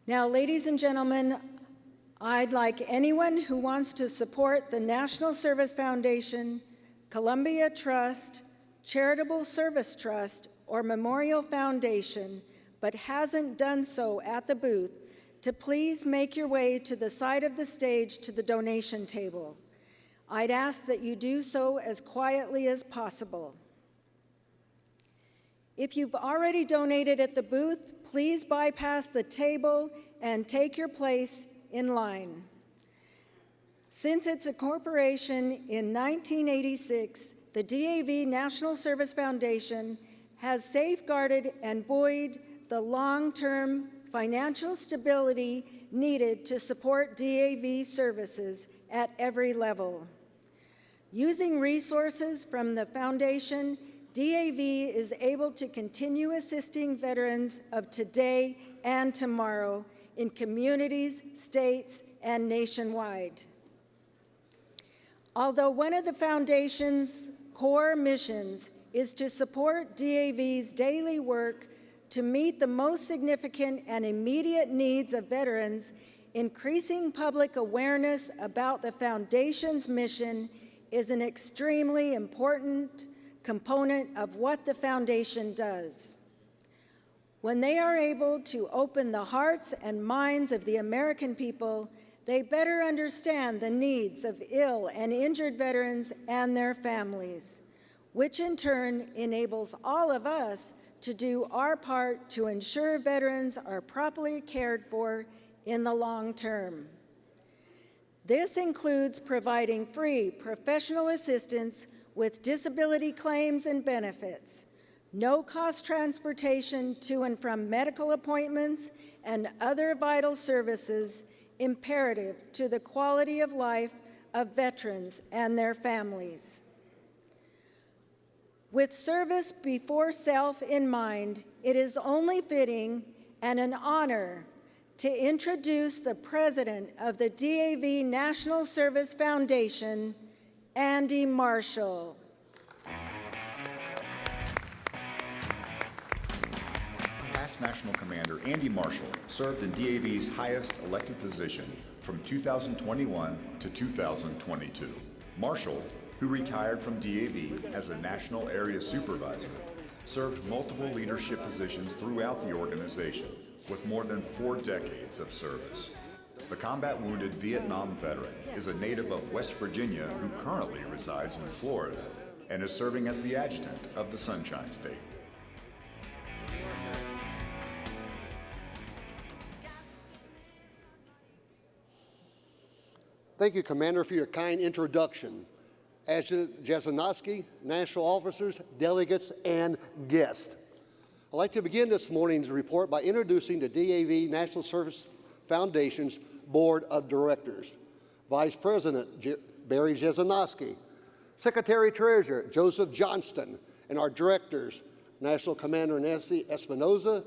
Now, ladies and gentlemen, I'd like anyone who wants to support the National Service Foundation, Columbia Trust, Charitable Service Trust, or Memorial Foundation, but hasn't done so at the booth, to please make your way to the side of the stage to the donation table. I'd ask that you do so as quietly as possible. If you've already donated at the booth, please bypass the table and take your place in line. Since its incorporation in 1986, the DAV National Service Foundation has safeguarded and buoyed the long-term financial stability needed to support DAV services at every level. Using resources from the foundation, DAV is able to continue assisting veterans of today and tomorrow in communities, states, and nationwide. Although one of the foundation's core missions is to support DAV's daily work to meet the most significant and immediate needs of veterans, increasing public awareness about the foundation's mission is an extremely important component of what the foundation does. When they are able to open the hearts and minds of the American people, they better understand the needs of ill and injured veterans and their families, which in turn enables all of us to do our part to ensure veterans are properly cared for in the long term. This includes providing free professional assistance with disability claims and benefits, no-cost transportation to and from medical appointments, and other vital services imperative to the quality of life of veterans and their families. With service before self in mind, it is only fitting and an honor to introduce the president of the DAV National Service Foundation, Andy Marshall. Past National Commander Andy Marshall served in DAV's highest elected position from 2021 to 2022. Marshall, who retired from DAV as a National Area Supervisor, served multiple leadership positions throughout the organization with more than 4 decades of service. The combat wounded Vietnam veteran is a native of West Virginia who currently resides in Florida and is serving as the adjutant of the Sunshine State. Thank you, Commander, for your kind introduction. Adjutant Jasanoski, national officers, delegates, and guests. I'd like to begin this morning's report by introducing the DAV National Service Foundation's Board of Directors. Vice President Barry Jasanoski, Secretary-Treasurer Joseph Johnston, and our directors, National Commander Nancy Espinoza,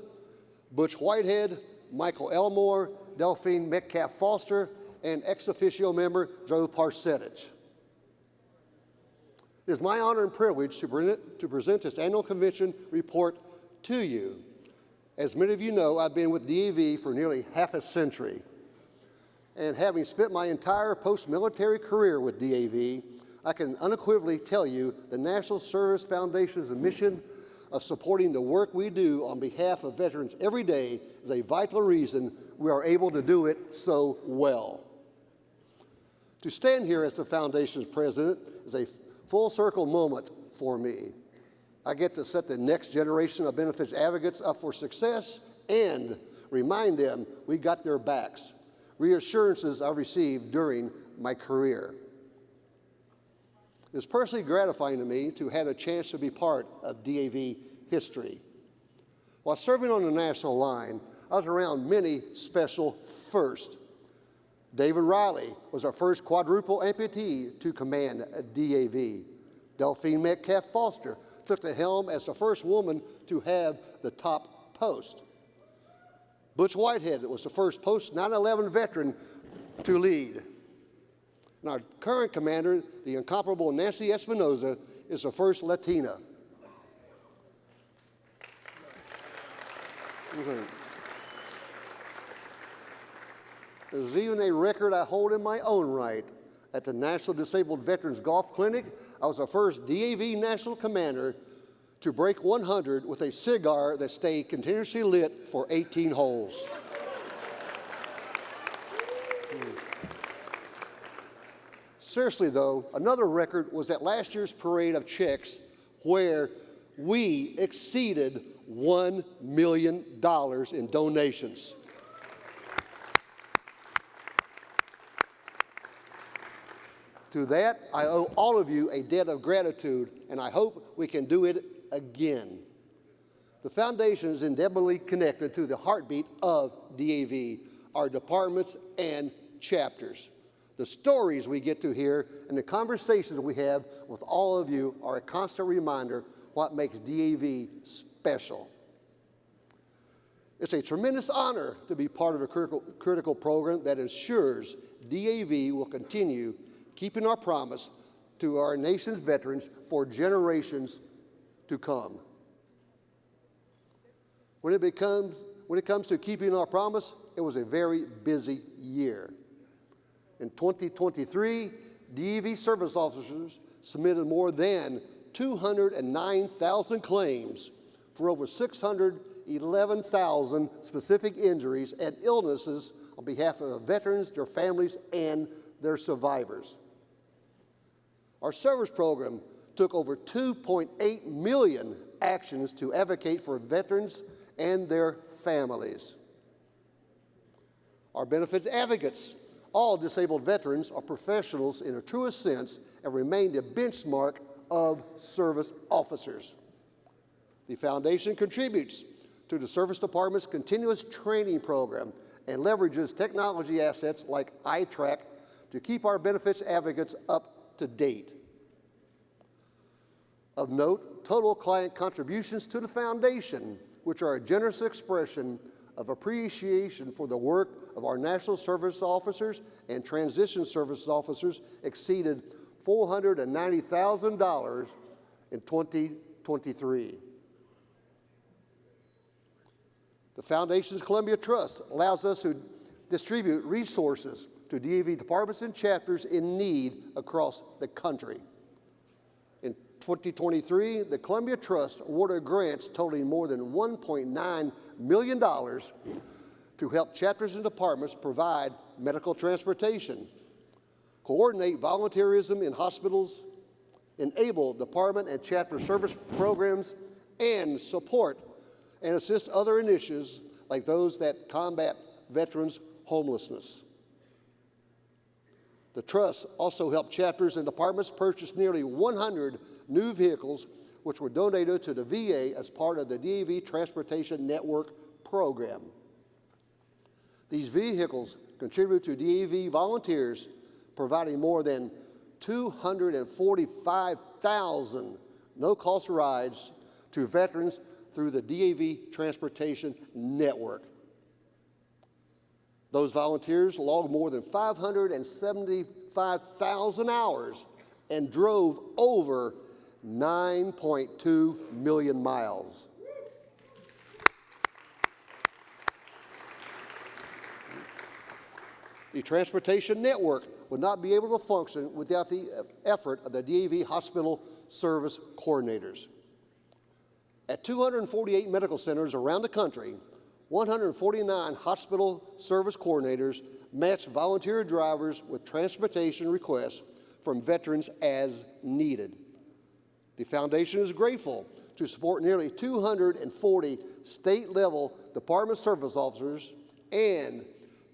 Butch Whitehead, Michael Elmore, Delphine Metcalf Foster, and ex officio member Joe Parsetich. It is my honor and privilege to present this annual convention report to you. As many of you know, I've been with DAV for nearly half a century. And having spent my entire post-military career with DAV, I can unequivocally tell you the National Service Foundation's mission of supporting the work we do on behalf of veterans every day is a vital reason we are able to do it so well. To stand here as the Foundation's president is a full circle moment for me. I get to set the next generation of benefits advocates up for success and remind them we got their backs, reassurances I received during my career. It's personally gratifying to me to have a chance to be part of DAV history. While serving on the national line, I was around many special firsts. David Riley was our first quadruple amputee to command DAV. Delphine Metcalf Foster took the helm as the first woman to have the top post. Butch Whitehead was the first post-9/11 veteran to lead. And our current commander, the incomparable Nancy Espinoza, is the first Latina. There's even a record I hold in my own right. At the National Disabled Veterans Golf Clinic, I was the first DAV national commander to break 100 with a cigar that stayed continuously lit for 18 holes. Seriously though, another record was at last year's parade of checks where we exceeded $1 million in donations. To that, I owe all of you a debt of gratitude, and I hope we can do it again. The foundation is indelibly connected to the heartbeat of DAV. our departments and chapters. The stories we get to hear and the conversations we have with all of you are a constant reminder what makes DAV special. It's a tremendous honor to be part of a critical program that ensures DAV will continue keeping our promise to our nation's veterans for generations to come. When it comes to keeping our promise, it was a very busy year. In 2023, DAV service officers submitted more than 209,000 claims for over 611,000 specific injuries and illnesses on behalf of veterans, their families, and their survivors. Our service program took over 2.8 million actions to advocate for veterans and their families. Our benefits advocates, all disabled veterans, are professionals in a truest sense and remain the benchmark of service officers. The Foundation contributes to the Service Department's continuous training program and leverages technology assets like iTrack to keep our benefits advocates up to date. Of note, total client contributions to the Foundation, which are a generous expression of appreciation for the work of our National Service Officers and Transition Service Officers, exceeded $490,000 in 2023. The Foundation's Columbia Trust allows us to distribute resources to DAV departments and chapters in need across the country. In 2023, the Columbia Trust awarded grants totaling more than $1.9 million to help chapters and departments provide medical transportation, coordinate volunteerism in hospitals, enable department and chapter service programs, and support and assist other initiatives like those that combat veterans' homelessness. The Trust also helped chapters and departments purchase nearly 100 new vehicles, which were donated to the VA as part of the DAV Transportation Network program. These vehicles contribute to DAV volunteers, providing more than 245,000 no-cost rides to veterans through the DAV Transportation Network. Those volunteers logged more than 575,000 hours and drove over 9.2 million miles. The Transportation Network would not be able to function without the effort of the DAV Hospital Service Coordinators. At 248 medical centers around the country, 149 hospital service coordinators match volunteer drivers with transportation requests from veterans as needed. The Foundation is grateful to support nearly 240 state-level department service officers and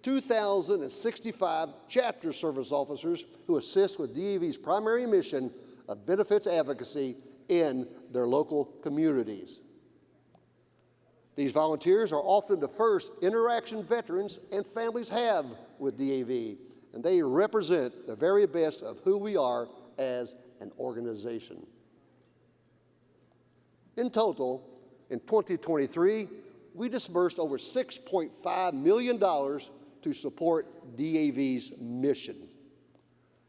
2,065 chapter service officers who assist with DAV's primary mission of benefits advocacy in their local communities. These volunteers are often the first interaction veterans and families have with DAV, and they represent the very best of who we are as an organization. In total, in 2023, we disbursed over $6.5 million to support DAV's mission.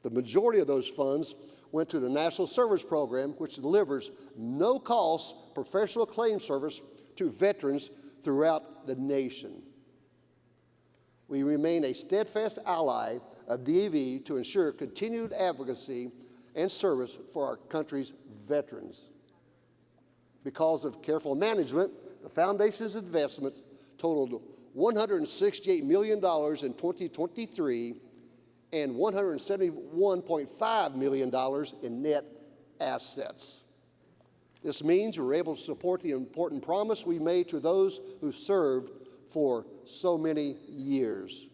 The majority of those funds went to the National Service Program, which delivers no-cost professional claim service to veterans throughout the nation. We remain a steadfast ally of DAV to ensure continued advocacy and service for our country's veterans. Because of careful management, the Foundation's investments totaled $168 million in 2023 and $171.5 million in net assets. This means we're able to support the important promise we made to those who served for so many years.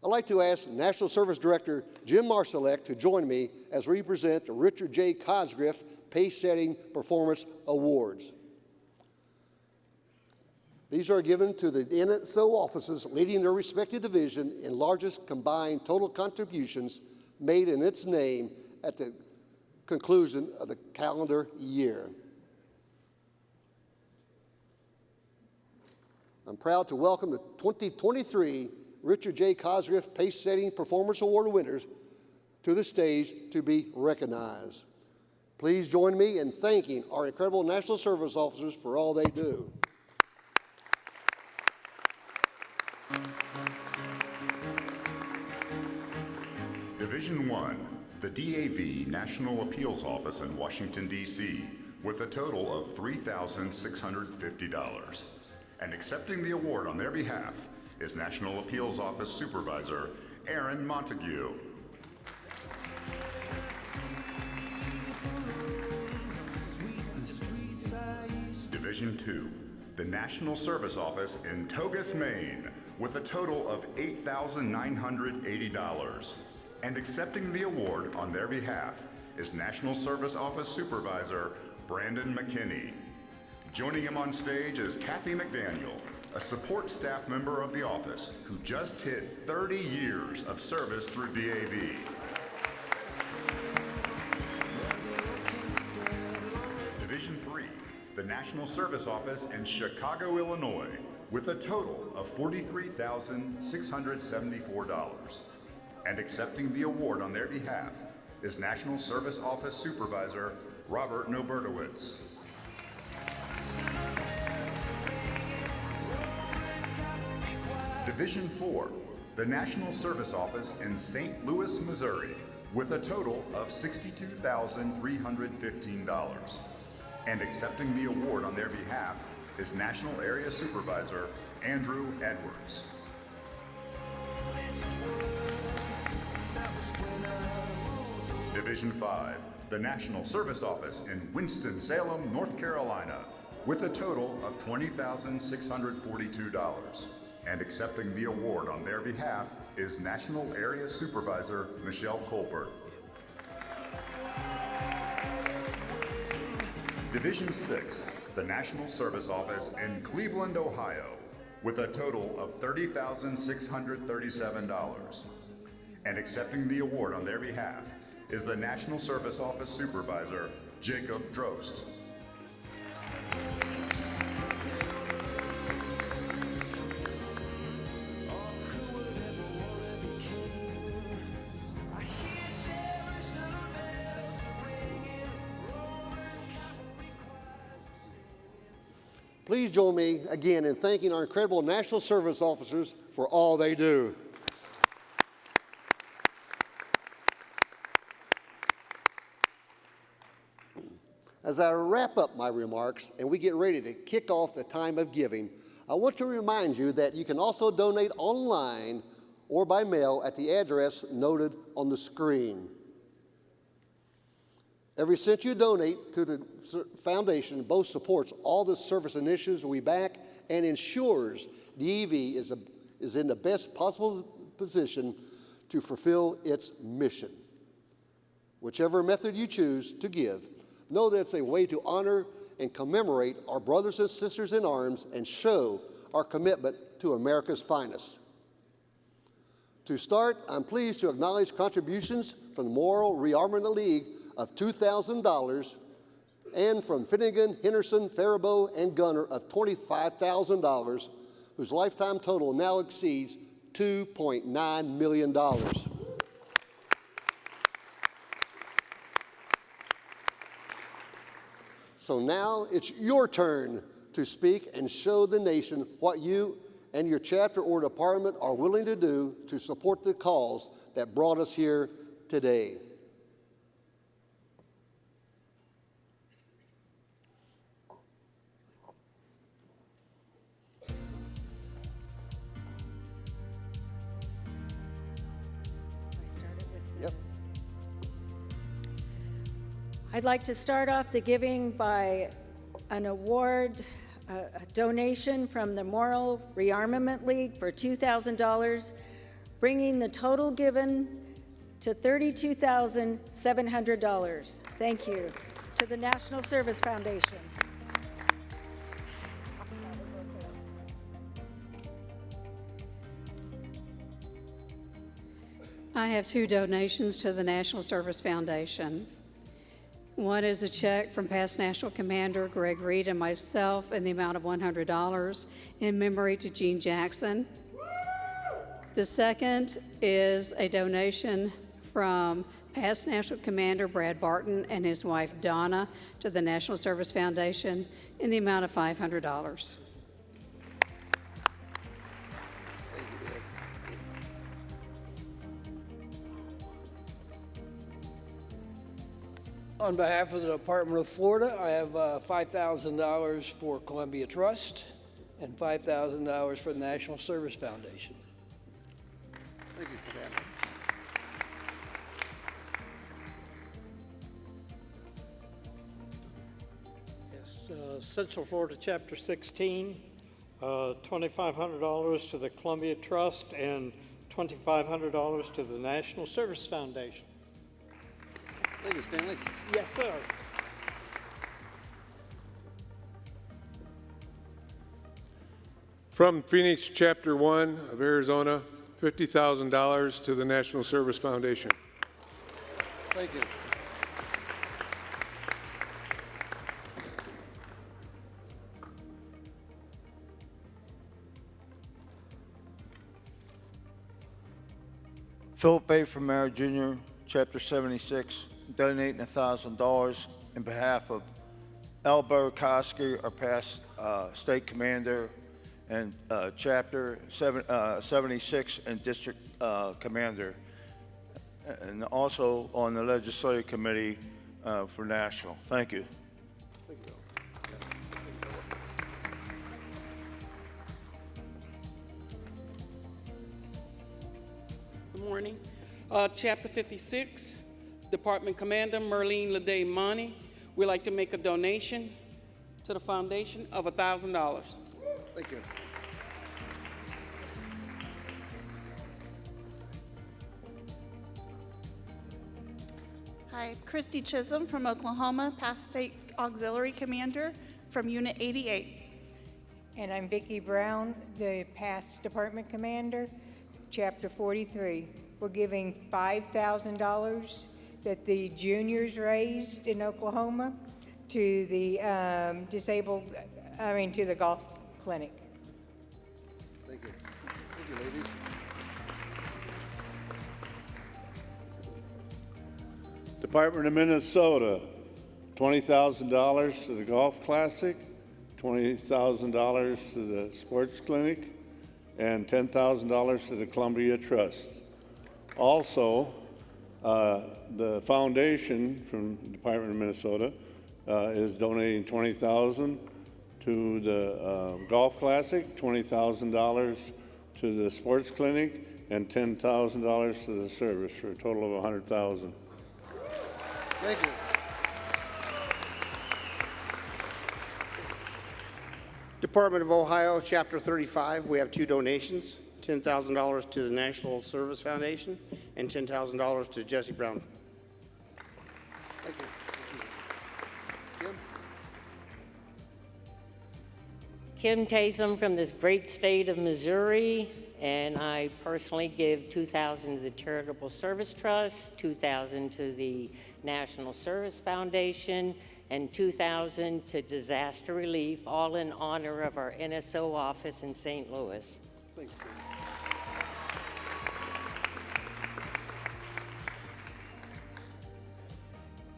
I'd like to ask National Service Director Jim Marsalek to join me as we present the Richard J. Cosgriff Pace Setting Performance Awards. These are given to the NSO offices leading their respective division in largest combined total contributions made in its name at the conclusion of the calendar year. I'm proud to welcome the 2023 Richard J. Cosgriff Pace-Setting Performance Award winners to the stage to be recognized. Please join me in thanking our incredible National Service officers for all they do. Division 1, the DAV National Appeals Office in Washington, D.C., with a total of $3,650. And accepting the award on their behalf is National Appeals Office Supervisor Aaron Montague. Division 2, the National Service Office in Togus, Maine, with a total of $8,980. And accepting the award on their behalf is National Service Office Supervisor Brandon McKinney. Joining him on stage is Kathy McDaniel, a support staff member of the office who just hit 30 years of service through DAV. Division 3, the National Service Office in Chicago, Illinois, with a total of $43,674. And accepting the award on their behalf is National Service Office Supervisor Robert Nobertowitz. Division 4, the National Service Office in St. Louis, Missouri, with a total of $62,315. And accepting the award on their behalf is National Area Supervisor Andrew Edwards. Division 5, the National Service Office in Winston-Salem, North Carolina, with a total of $20,642. And accepting the award on their behalf is National Area Supervisor Michelle Colbert. Division 6, the National Service Office in Cleveland, Ohio, with a total of $30,637. And accepting the award on their behalf is the National Service Office Supervisor, Jacob Drost. Please join me again in thanking our incredible National Service officers for all they do. As I wrap up my remarks and we get ready to kick off the time of giving, I want to remind you that you can also donate online or by mail at the address noted on the screen. Every cent you donate to the foundation both supports all the service initiatives we back and ensures DAV is in the best possible position to fulfill its mission. Whichever method you choose to give, know that it's a way to honor and commemorate our brothers and sisters in arms and show our commitment to America's finest. To start, I'm pleased to acknowledge contributions from the Memorial Rearmament League of $2,000 and from Finnegan, Henderson, Faribault, and Gunner of $25,000, whose lifetime total now exceeds $2.9 million. So now it's your turn to speak and show the nation what you and your chapter or department are willing to do to support the cause that brought us here today. I'd like to start off the giving by an award, a donation from the Memorial Rearmament League for $2,000, bringing the total given to $32,700. Thank you to the National Service Foundation. I have two donations to the National Service Foundation. One is a check from past National Commander Greg Reed and myself in the amount of $100 in memory to Gene Jackson. The second is a donation from past National Commander Brad Barton and his wife Donna to the National Service Foundation in the amount of $500. On behalf of the Department of Florida, I have $5,000 for Columbia Trust and $5,000 for the National Service Foundation. Thank you, Commander. Yes, Central Florida Chapter 16, $2,500 to the Columbia Trust and $2,500 to the National Service Foundation. Thank you, Stanley. Yes, sir. From Phoenix Chapter 1 of Arizona, $50,000 to the National Service Foundation. Thank you. Philip A. Famara Jr., Chapter 76, donating $1,000 in behalf of Al Barakowski, our past state commander, and Chapter 76 and district commander, and also on the legislative committee for national. Thank you. Thank you. Good morning. Chapter 56, Department Commander Merlene Lede Money. We'd like to make a donation to the foundation of $1,000. Thank you. Hi, Christy Chisholm from Oklahoma, past State Auxiliary Commander from Unit 88. And I'm Vicki Brown, the past Department Commander, Chapter 43. We're giving $5,000 that the juniors raised in Oklahoma to the to the golf clinic. Thank you. Thank you, ladies. Department of Minnesota, $20,000 to the Golf Classic, $20,000 to the Sports Clinic, and $10,000 to the Columbia Trust. Also, the foundation from the Department of Minnesota is donating $20,000 to the Golf Classic, $20,000 to the Sports Clinic, and $10,000 to the service for a total of $100,000. Thank you. Department of Ohio, Chapter 35, we have two donations, $10,000 to the National Service Foundation and $10,000 to Jesse Brown. Thank you. Kim? Kim Tatham from this great state of Missouri, and I personally give $2,000 to the Charitable Service Trust, $2,000 to the National Service Foundation, and $2,000 to disaster relief, all in honor of our NSO office in St. Louis. Thanks, Kim.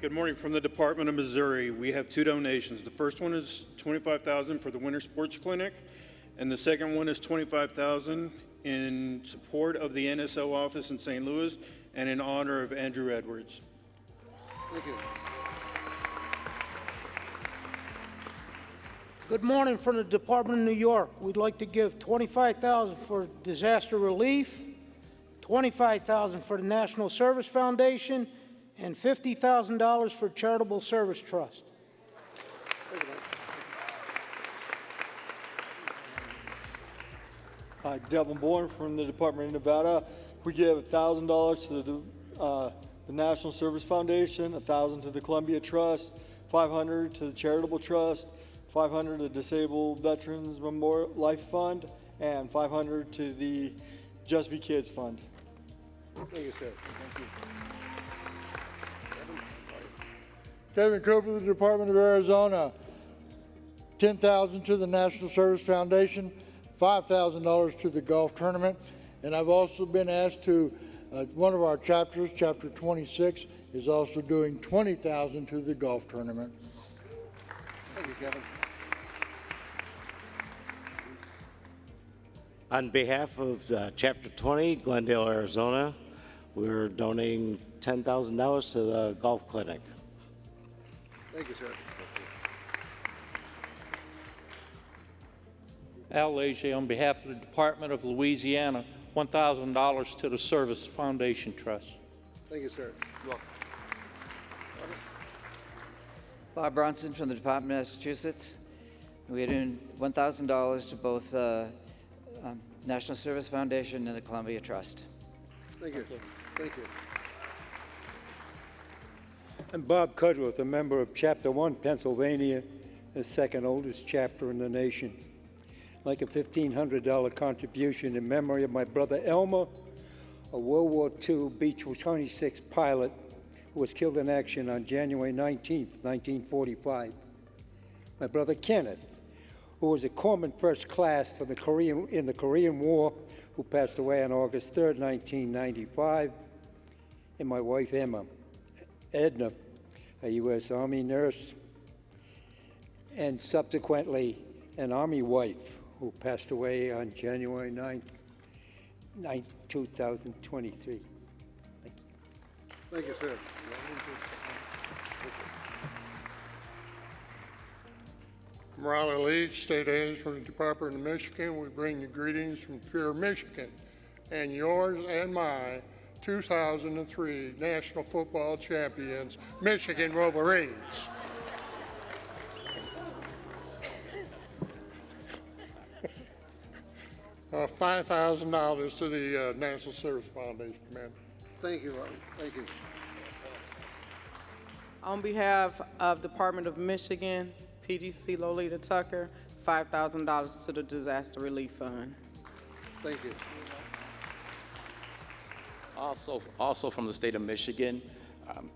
Good morning from the Department of Missouri. We have two donations. The first one is $25,000 for the Winter Sports Clinic, and the second one is $25,000 in support of the NSO office in St. Louis and in honor of Andrew Edwards. Thank you. Good morning from the Department of New York. We'd like to give $25,000 for disaster relief, $25,000 for the National Service Foundation, and $50,000 for Charitable Service Trust. Hi, Devin Bourne from the Department of Nevada. We give $1,000 to the National Service Foundation, $1,000 to the Columbia Trust, $500 to the Charitable Trust, $500 to the Disabled Veterans Memorial Life Fund, and $500 to the Just Be Kids Fund. Thank you, sir. Thank you. Kevin Cooper, the Department of Arizona, $10,000 to the National Service Foundation, $5,000 to the golf tournament, and I've also been asked to, one of our chapters, Chapter 26, is also doing $20,000 to the golf tournament. Thank you, Kevin. On behalf of Chapter 20, Glendale, Arizona, we're donating $10,000 to the golf clinic. Thank you, sir. Al Leger, on behalf of the Department of Louisiana, $1,000 to the Service Foundation Trust. Thank you, sir. You're welcome. Bob Bronson from the Department of Massachusetts. We are doing $1,000 to both National Service Foundation and the Columbia Trust. Thank you. Thank you. I'm Bob Cudworth, a member of Chapter 1, Pennsylvania, the second oldest chapter in the nation. I'd like a $1,500 contribution in memory of my brother Elmer, a World War II B-26 pilot who was killed in action on January 19, 1945. My brother Kenneth, who was a corpsman first class for in the Korean War, who passed away on August 3, 1995. And my wife Edna, a U.S. Army nurse, and subsequently an Army wife who passed away on January 9, 2023. Thank you. Thank you, sir. I'm Riley Leach, State Agent from the Department of Michigan. We bring you greetings from Pure Michigan and yours and my 2003 National Football Champions, Michigan Wolverines. $5,000 to the National Service Foundation, man. Thank you, Robert. Thank you. On behalf of Department of Michigan, PDC Lolita Tucker, $5,000 to the Disaster Relief Fund. Thank you. Also from the state of Michigan,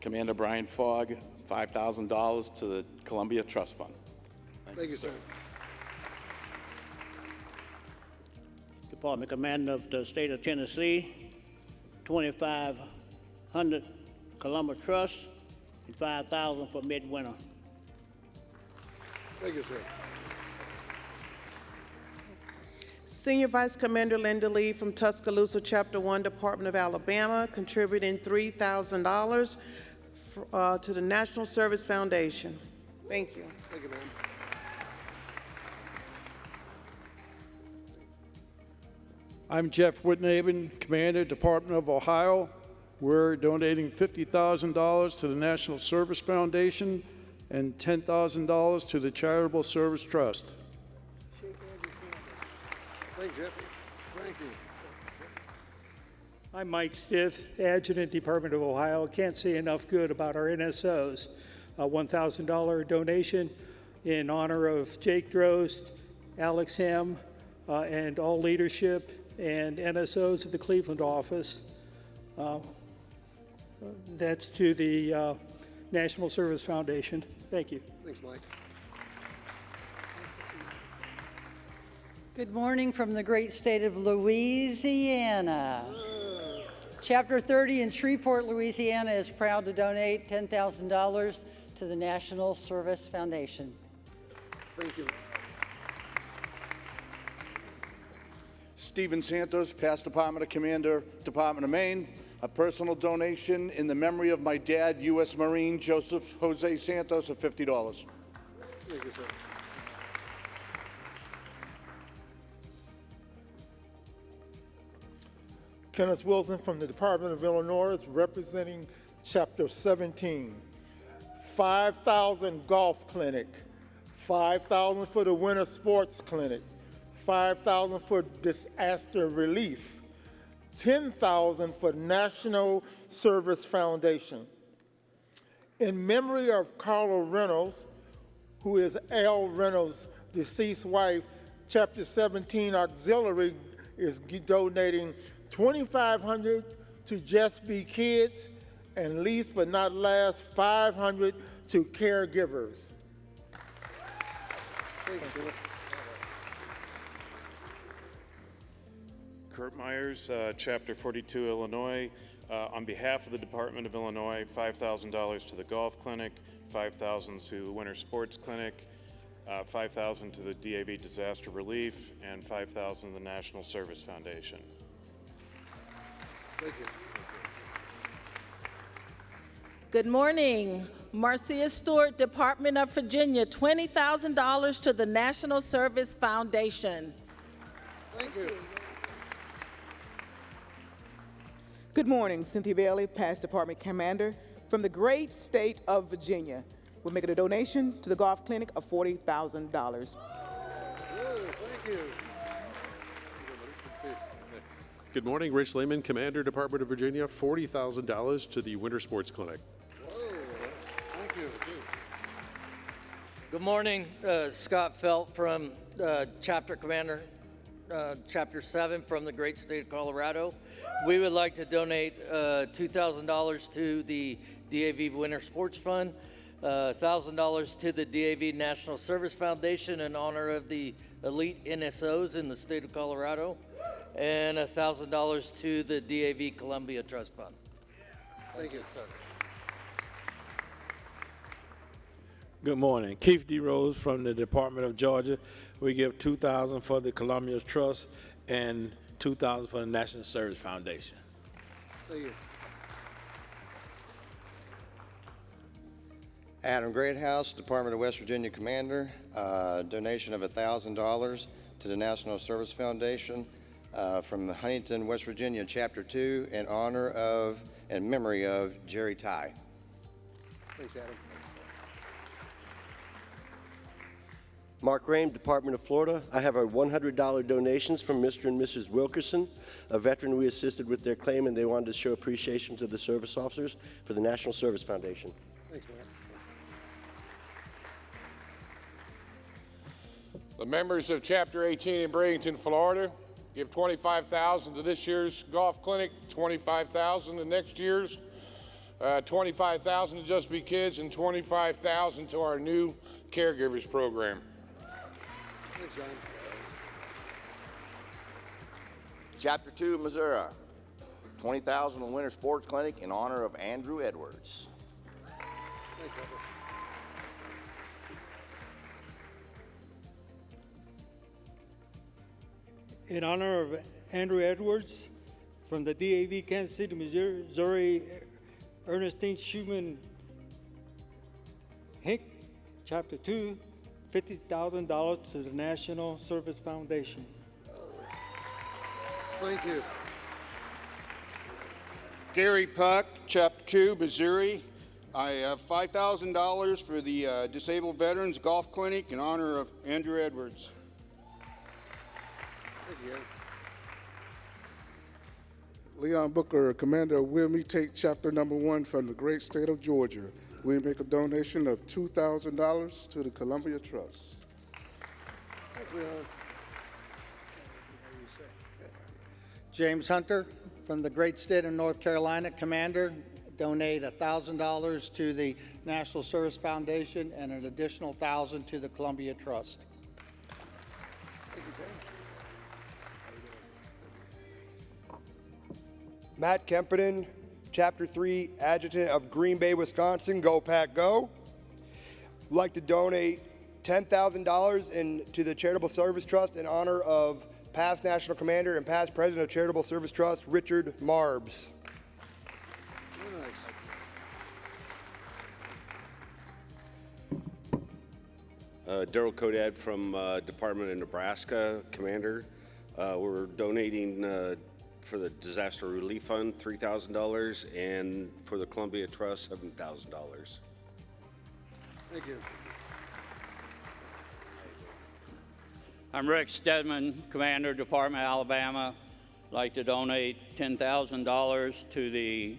Commander Brian Fogg, $5,000 to the Columbia Trust Fund. Thank you, sir. Department Commander of the State of Tennessee, $2,500 Columbia Trust, and $5,000 for Midwinter. Thank you, sir. Senior Vice Commander Linda Lee from Tuscaloosa, Chapter 1, Department of Alabama, contributing $3,000 to the National Service Foundation. Thank you. Thank you, ma'am. I'm Jeff Whitnaben, Commander, Department of Ohio. We're donating $50,000 to the National Service Foundation and $10,000 to the Charitable Service Trust. Thank you, Jeffrey. Thank you. I'm Mike Stith, Adjutant, Department of Ohio. Can't say enough good about our NSOs. A $1,000 donation in honor of Jake Drost, Alex Hem, and all leadership and NSOs of the Cleveland office. That's to the National Service Foundation. Thank you. Thanks, Mike. Good morning from the great state of Louisiana. Chapter 30 in Shreveport, Louisiana is proud to donate $10,000 to the National Service Foundation. Thank you. Stephen Santos, past Department Commander, Department of Maine. A personal donation in the memory of my dad, U.S. Marine Joseph Jose Santos, of $50. Thank you, sir. Kenneth Wilson from the Department of Illinois, representing Chapter 17. 5,000 golf clinic, 5,000 for the winter sports clinic, 5,000 for disaster relief, 10,000 for National Service Foundation. In memory of Carla Reynolds, who is Al Reynolds' deceased wife, Chapter 17 Auxiliary is donating $2,500 to Just Be Kids, and least but not last, $500 to caregivers. Kurt Myers, Chapter 42, Illinois. On behalf of the Department of Illinois, $5,000 to the Golf Clinic, $5,000 to the Winter Sports Clinic, $5,000 to the DAV Disaster Relief, and $5,000 to the National Service Foundation. Thank you. Good morning. Marcia Stewart, Department of Virginia, $20,000 to the National Service Foundation. Thank you. Good morning, Cynthia Bailey, past department commander from the great state of Virginia. We're making a donation to the golf clinic of $40,000. Thank you. Good morning, Rich Lehman, Commander, Department of Virginia, $40,000 to the Winter Sports Clinic. Thank you. Good morning, Scott Felt from Chapter Commander, Chapter 7 from the great state of Colorado. We would like to donate $2,000 to the DAV Winter Sports Fund, $1,000 to the DAV National Service Foundation in honor of the elite NSOs in the state of Colorado, and $1,000 to the DAV Columbia Trust Fund. Thank you, sir. Good morning. Keith D. Rose from the Department of Georgia. We give $2,000 for the Columbia Trust and $2,000 for the National Service Foundation. Thank you. Adam Greathouse, Department of West Virginia Commander, donation of $1,000 to the National Service Foundation from Huntington, West Virginia, Chapter 2, in honor of and memory of Jerry Ty. Thanks, Adam. Mark Rame, Department of Florida. I have our $100 donations from Mr. and Mrs. Wilkerson, a veteran we assisted with their claim, and they wanted to show appreciation to the service officers for the National Service Foundation. Thanks, Mark. The members of Chapter 18 in Bradenton, Florida, give $25,000 to this year's golf clinic, $25,000 to next year's, $25,000 to Just Be Kids, and $25,000 to our new caregivers program. Thanks, John. Chapter 2, Missouri, $20,000 to Winter Sports Clinic in honor of Andrew Edwards. Thanks, Edward. In honor of Andrew Edwards, from the DAV Kansas City, Missouri, Ernestine Schumann Hink, Chapter 2, $50,000 to the National Service Foundation. Thank you. Gary Puck, Chapter 2, Missouri. I have $5,000 for the Disabled Veterans Golf Clinic in honor of Andrew Edwards. Thank you. Leon Booker, Commander of Wilmie Tate, Chapter Number 1 from the great state of Georgia. We make a donation of $2,000 to the Columbia Trust. Thanks, Leon. James Hunter from the great state of North Carolina, Commander, donate $1,000 to the National Service Foundation and an additional $1,000 to the Columbia Trust. Matt Kempinen, Chapter 3, Adjutant of Green Bay, Wisconsin, Go Pack Go. We'd like to donate $10,000 to the Charitable Service Trust in honor of past National Commander and past President of Charitable Service Trust, Richard Marbs. Daryl Kodad from Department of Nebraska, Commander. We're donating for the Disaster Relief Fund, $3,000, and for the Columbia Trust, $7,000. Thank you. I'm Rick Stedman, Commander, Department of Alabama. I'd like to donate $10,000 to the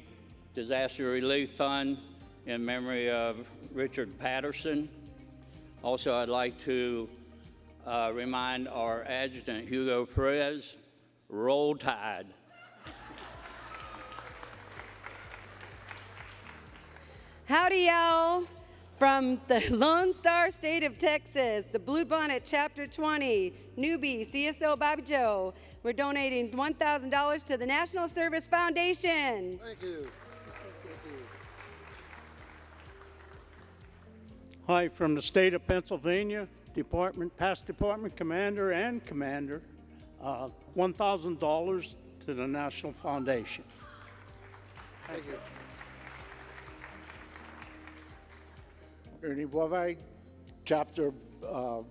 Disaster Relief Fund in memory of Richard Patterson. Also, I'd like to remind our Adjutant, Hugo Perez, Roll Tide. Howdy, y'all. From the Lone Star State of Texas, the Blue Bonnet Chapter 20, newbie CSO Bobby Joe. We're donating $1,000 to the National Service Foundation. Thank you. Hi, from the state of Pennsylvania, past department commander and commander, $1,000 to the National Foundation. Thank you. Ernie Boivag, Chapter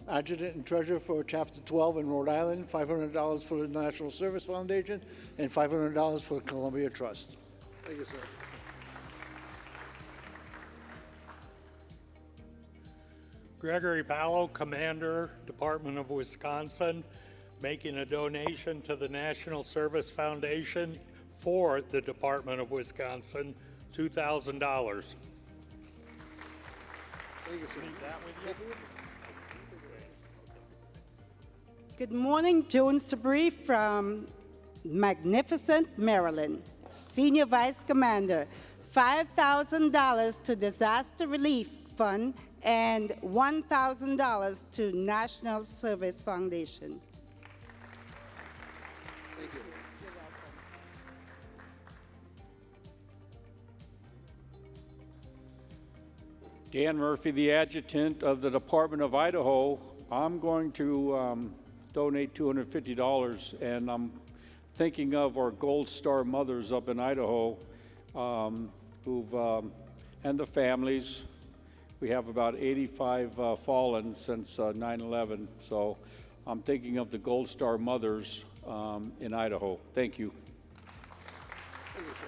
Adjutant and Treasurer for Chapter 12 in Rhode Island, $500 for the National Service Foundation, and $500 for the Columbia Trust. Thank you, sir. Gregory Pallo, Commander, Department of Wisconsin, making a donation to the National Service Foundation for the Department of Wisconsin, $2,000. Thank you, sir. Good morning, Joan Sabri from Magnificent, Maryland. Senior Vice Commander, $5,000 to Disaster Relief Fund and $1,000 to National Service Foundation. Thank you. Dan Murphy, the Adjutant of the Department of Idaho. I'm going to donate $250, and I'm thinking of our Gold Star mothers up in Idaho, and the families. We have about 85 fallen since 9/11, so I'm thinking of the Gold Star mothers in Idaho. Thank you. Thank you, sir.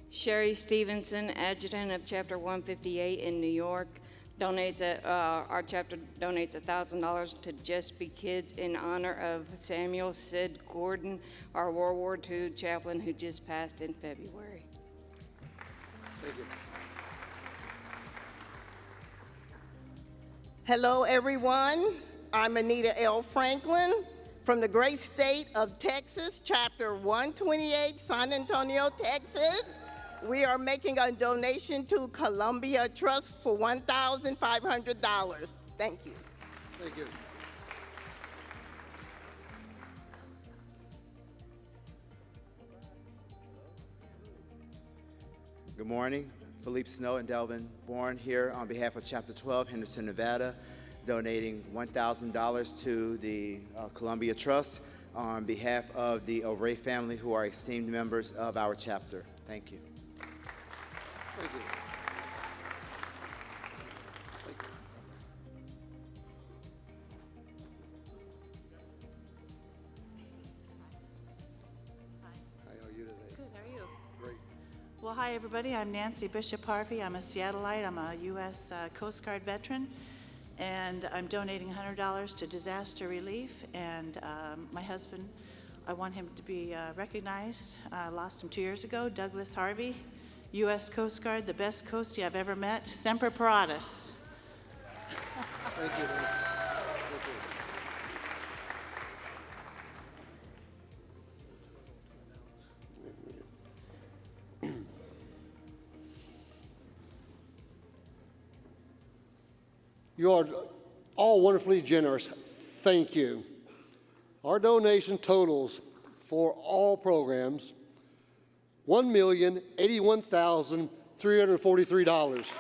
Sherry Stevenson, Adjutant of Chapter 158 in New York, our chapter donates $1,000 to Just Be Kids in honor of Samuel Sid Gordon, our World War II chaplain who just passed in February. Thank you. Hello, everyone. I'm Anita L. Franklin from the great state of Texas, Chapter 128, San Antonio, Texas. We are making a donation to Columbia Trust for $1,500. Thank you. Thank you. Good morning. Philippe Snow and Delvin Bourne here on behalf of Chapter 12, Henderson, Nevada, donating $1,000 to the Columbia Trust on behalf of the O'Ray family, who are esteemed members of our chapter. Thank you. Thank you. How are you today? Good, how are you? Great. Well, hi, everybody. I'm Nancy Bishop Harvey. I'm a Seattleite. I'm a U.S. Coast Guard veteran, and I'm donating $100 to disaster relief. And my husband, I want him to be recognized. I lost him 2 years ago, Douglas Harvey, U.S. Coast Guard, the best coastie I've ever met. Semper Paratus. Thank you. You are all wonderfully generous. Thank you. Our donation totals for all programs $1,081,343.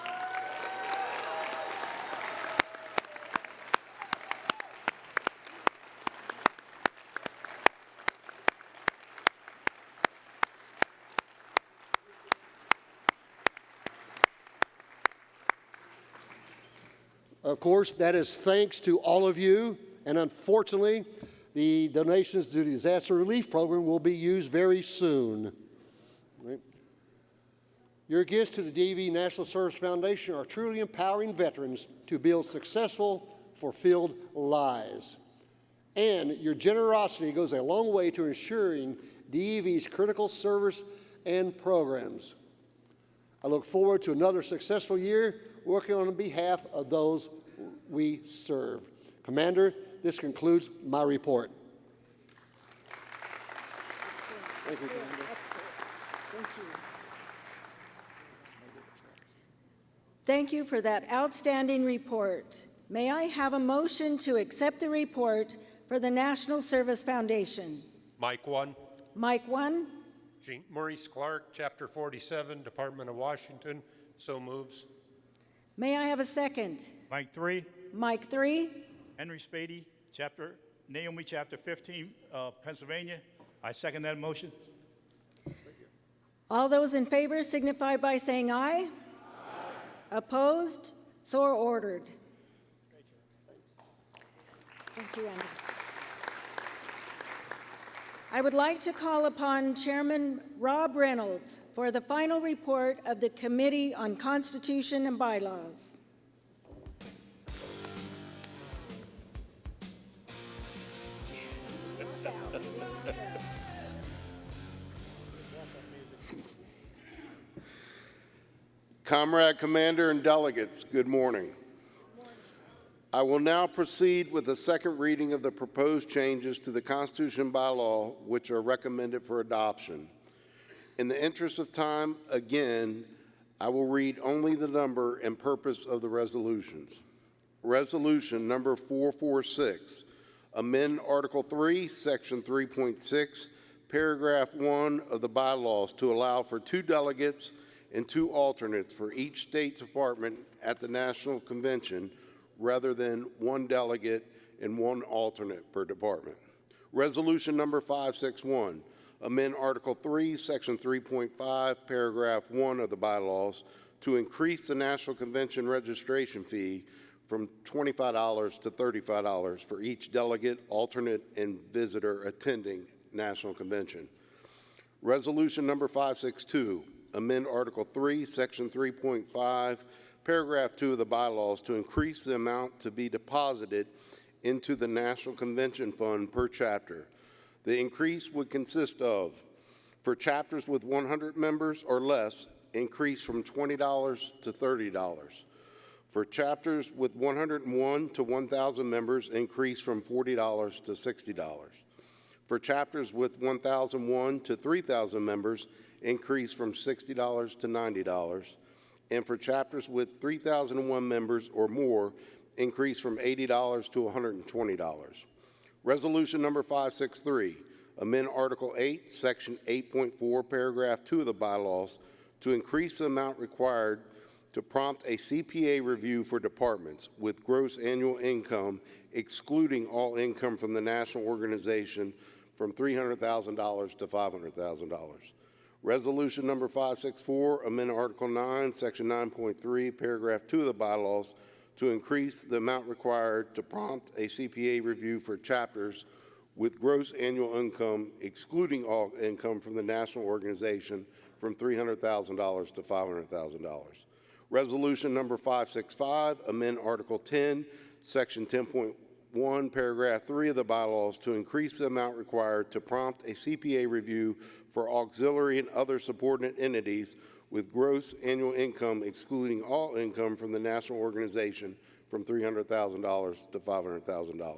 Of course, that is thanks to all of you, and unfortunately, the donations to the disaster relief program will be used very soon. Right? Your gifts to the DV National Service Foundation are truly empowering veterans to build successful, fulfilled lives. And your generosity goes a long way to ensuring DEV's critical service and programs. I look forward to another successful year working on behalf of those we serve. Commander, this concludes my report. Thank you, Commander. Thank you. Thank you for that outstanding report. May I have a motion to accept the report for the National Service Foundation? Mike 1. Mike 1. Maurice Clark, Chapter 47, Department of Washington. So moves. May I have a second? Mike 3. Mike 3. Henry Spady, Naomi, Chapter 15, Pennsylvania. I second that motion. All those in favor signify by saying aye. Aye. Opposed? So ordered. Thank you, Andy. I would like to call upon Chairman Rob Reynolds for the final report of the Committee on Constitution and Bylaws. Comrade Commander and delegates, good morning. I will now proceed with the second reading of the proposed changes to the Constitution and bylaw, which are recommended for adoption. In the interest of time, again, I will read only the number and purpose of the resolutions. Resolution number 446, amend Article 3, Section 3.6, Paragraph 1 of the bylaws to allow for 2 delegates and 2 alternates for each state department at the National Convention rather than 1 delegate and 1 alternate per department. Resolution number 561, amend Article 3, Section 3.5, Paragraph 1 of the bylaws to increase the National Convention registration fee from $25 to $35 for each delegate, alternate, and visitor attending National Convention. Resolution number 562, amend Article 3, Section 3.5, Paragraph 2 of the bylaws to increase the amount to be deposited into the National Convention Fund per chapter. The increase would consist of, for chapters with 100 members or less, increase from $20 to $30. For chapters with 101 to 1,000 members, increase from $40 to $60. For chapters with 1,001 to 3,000 members, increase from $60 to $90. And for chapters with 3,001 members or more, increase from $80 to $120. Resolution number 563, amend Article 8, Section 8.4, Paragraph 2 of the bylaws to increase the amount required to prompt a CPA review for departments with gross annual income, excluding all income from the national organization, from $300,000 to $500,000. Resolution number 564, amend Article 9, Section 9.3, Paragraph 2 of the bylaws to increase the amount required to prompt a CPA review for chapters with gross annual income, excluding all income from the national organization, from $300,000 to $500,000. Resolution number 565, amend Article 10, Section 10.1, Paragraph 3 of the bylaws to increase the amount required to prompt a CPA review for auxiliary and other subordinate entities with gross annual income excluding all income from the national organization from $300,000 to $500,000.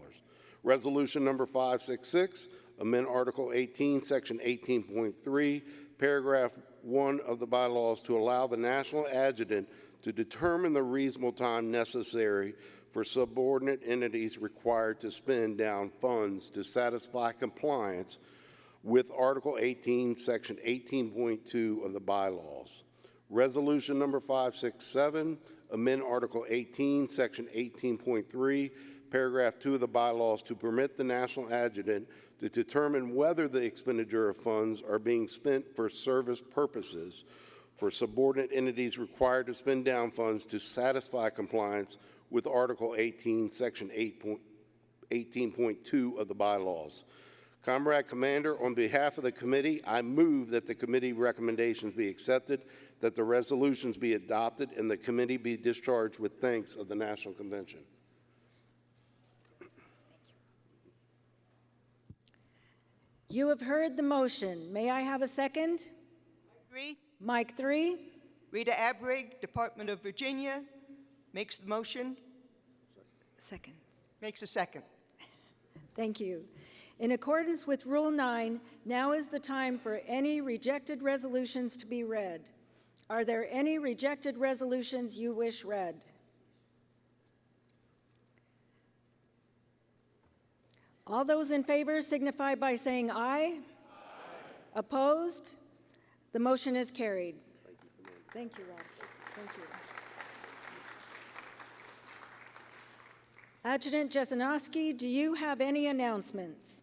Resolution number 566, amend Article 18, Section 18.3, Paragraph 1 of the bylaws to allow the national adjutant to determine the reasonable time necessary for subordinate entities required to spend down funds to satisfy compliance with Article 18, Section 18.2 of the bylaws. Resolution number 567, amend Article 18, Section 18.3, Paragraph 2 of the bylaws to permit the national adjutant to determine whether the expenditure of funds are being spent for service purposes for subordinate entities required to spend down funds to satisfy compliance with Article 18, Section 18.2 of the bylaws. Comrade Commander, on behalf of the committee, I move that the committee recommendations be accepted, that the resolutions be adopted, and the committee be discharged with thanks of the National Convention. You have heard the motion. May I have a second? Three. Mike 3. Rita Abrig, Department of Virginia, makes the motion. Second. Makes a second. Thank you. In accordance with Rule 9, now is the time for any rejected resolutions to be read. Are there any rejected resolutions you wish read? All those in favor signify by saying aye. Aye. Opposed? The motion is carried. Thank you, Rob. Thank you. Adjutant Jesenowski, do you have any announcements?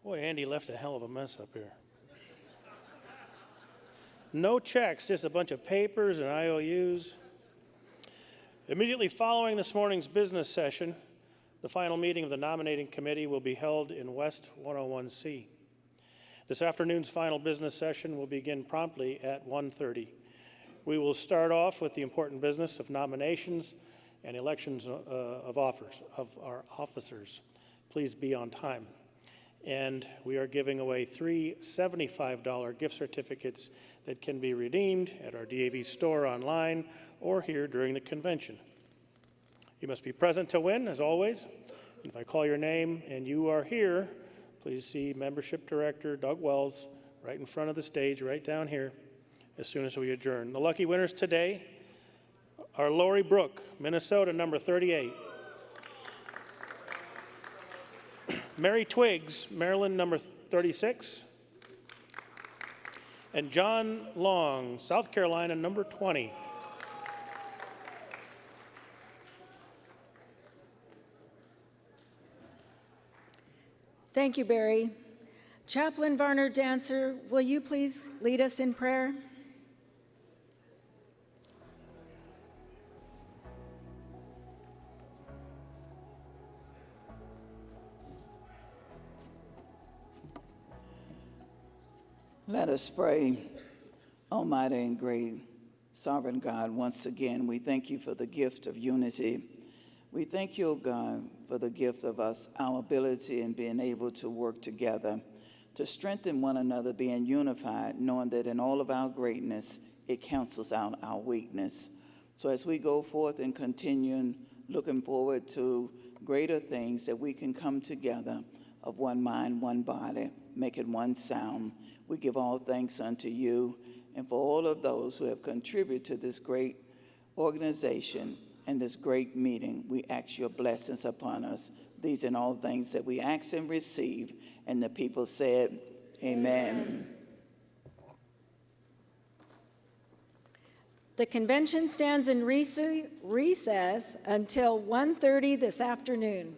Boy, Andy left a hell of a mess up here. No checks, just a bunch of papers and IOUs. Immediately following this morning's business session, the final meeting of the nominating committee will be held in West 101C. This afternoon's final business session will begin promptly at 1:30. We will start off with the important business of nominations and elections of our officers. Please be on time. And we are giving away 3 $75 gift certificates that can be redeemed at our DAV store online or here during the convention. You must be present to win, as always. If I call your name and you are here, please see Membership Director Doug Wells right in front of the stage, right down here, as soon as we adjourn. The lucky winners today are Lori Brook, Minnesota, number 38. Mary Twiggs, Maryland, number 36. And John Long, South Carolina, number 20. Thank you, Barry. Chaplain Varner Dancer, will you please lead us in prayer? Let us pray. Almighty and great sovereign God, once again, we thank you for the gift of unity. We thank you, O God, for the gift of us, our ability in being able to work together, to strengthen one another, being unified, knowing that in all of our greatness, it cancels out our weakness. So as we go forth and continue looking forward to greater things, that we can come together of one mind, one body, making one sound. We give all thanks unto you and for all of those who have contributed to this great organization and this great meeting. We ask your blessings upon us. These and all things that we ask and receive. And the people said, amen. The convention stands in recess until 1:30 this afternoon.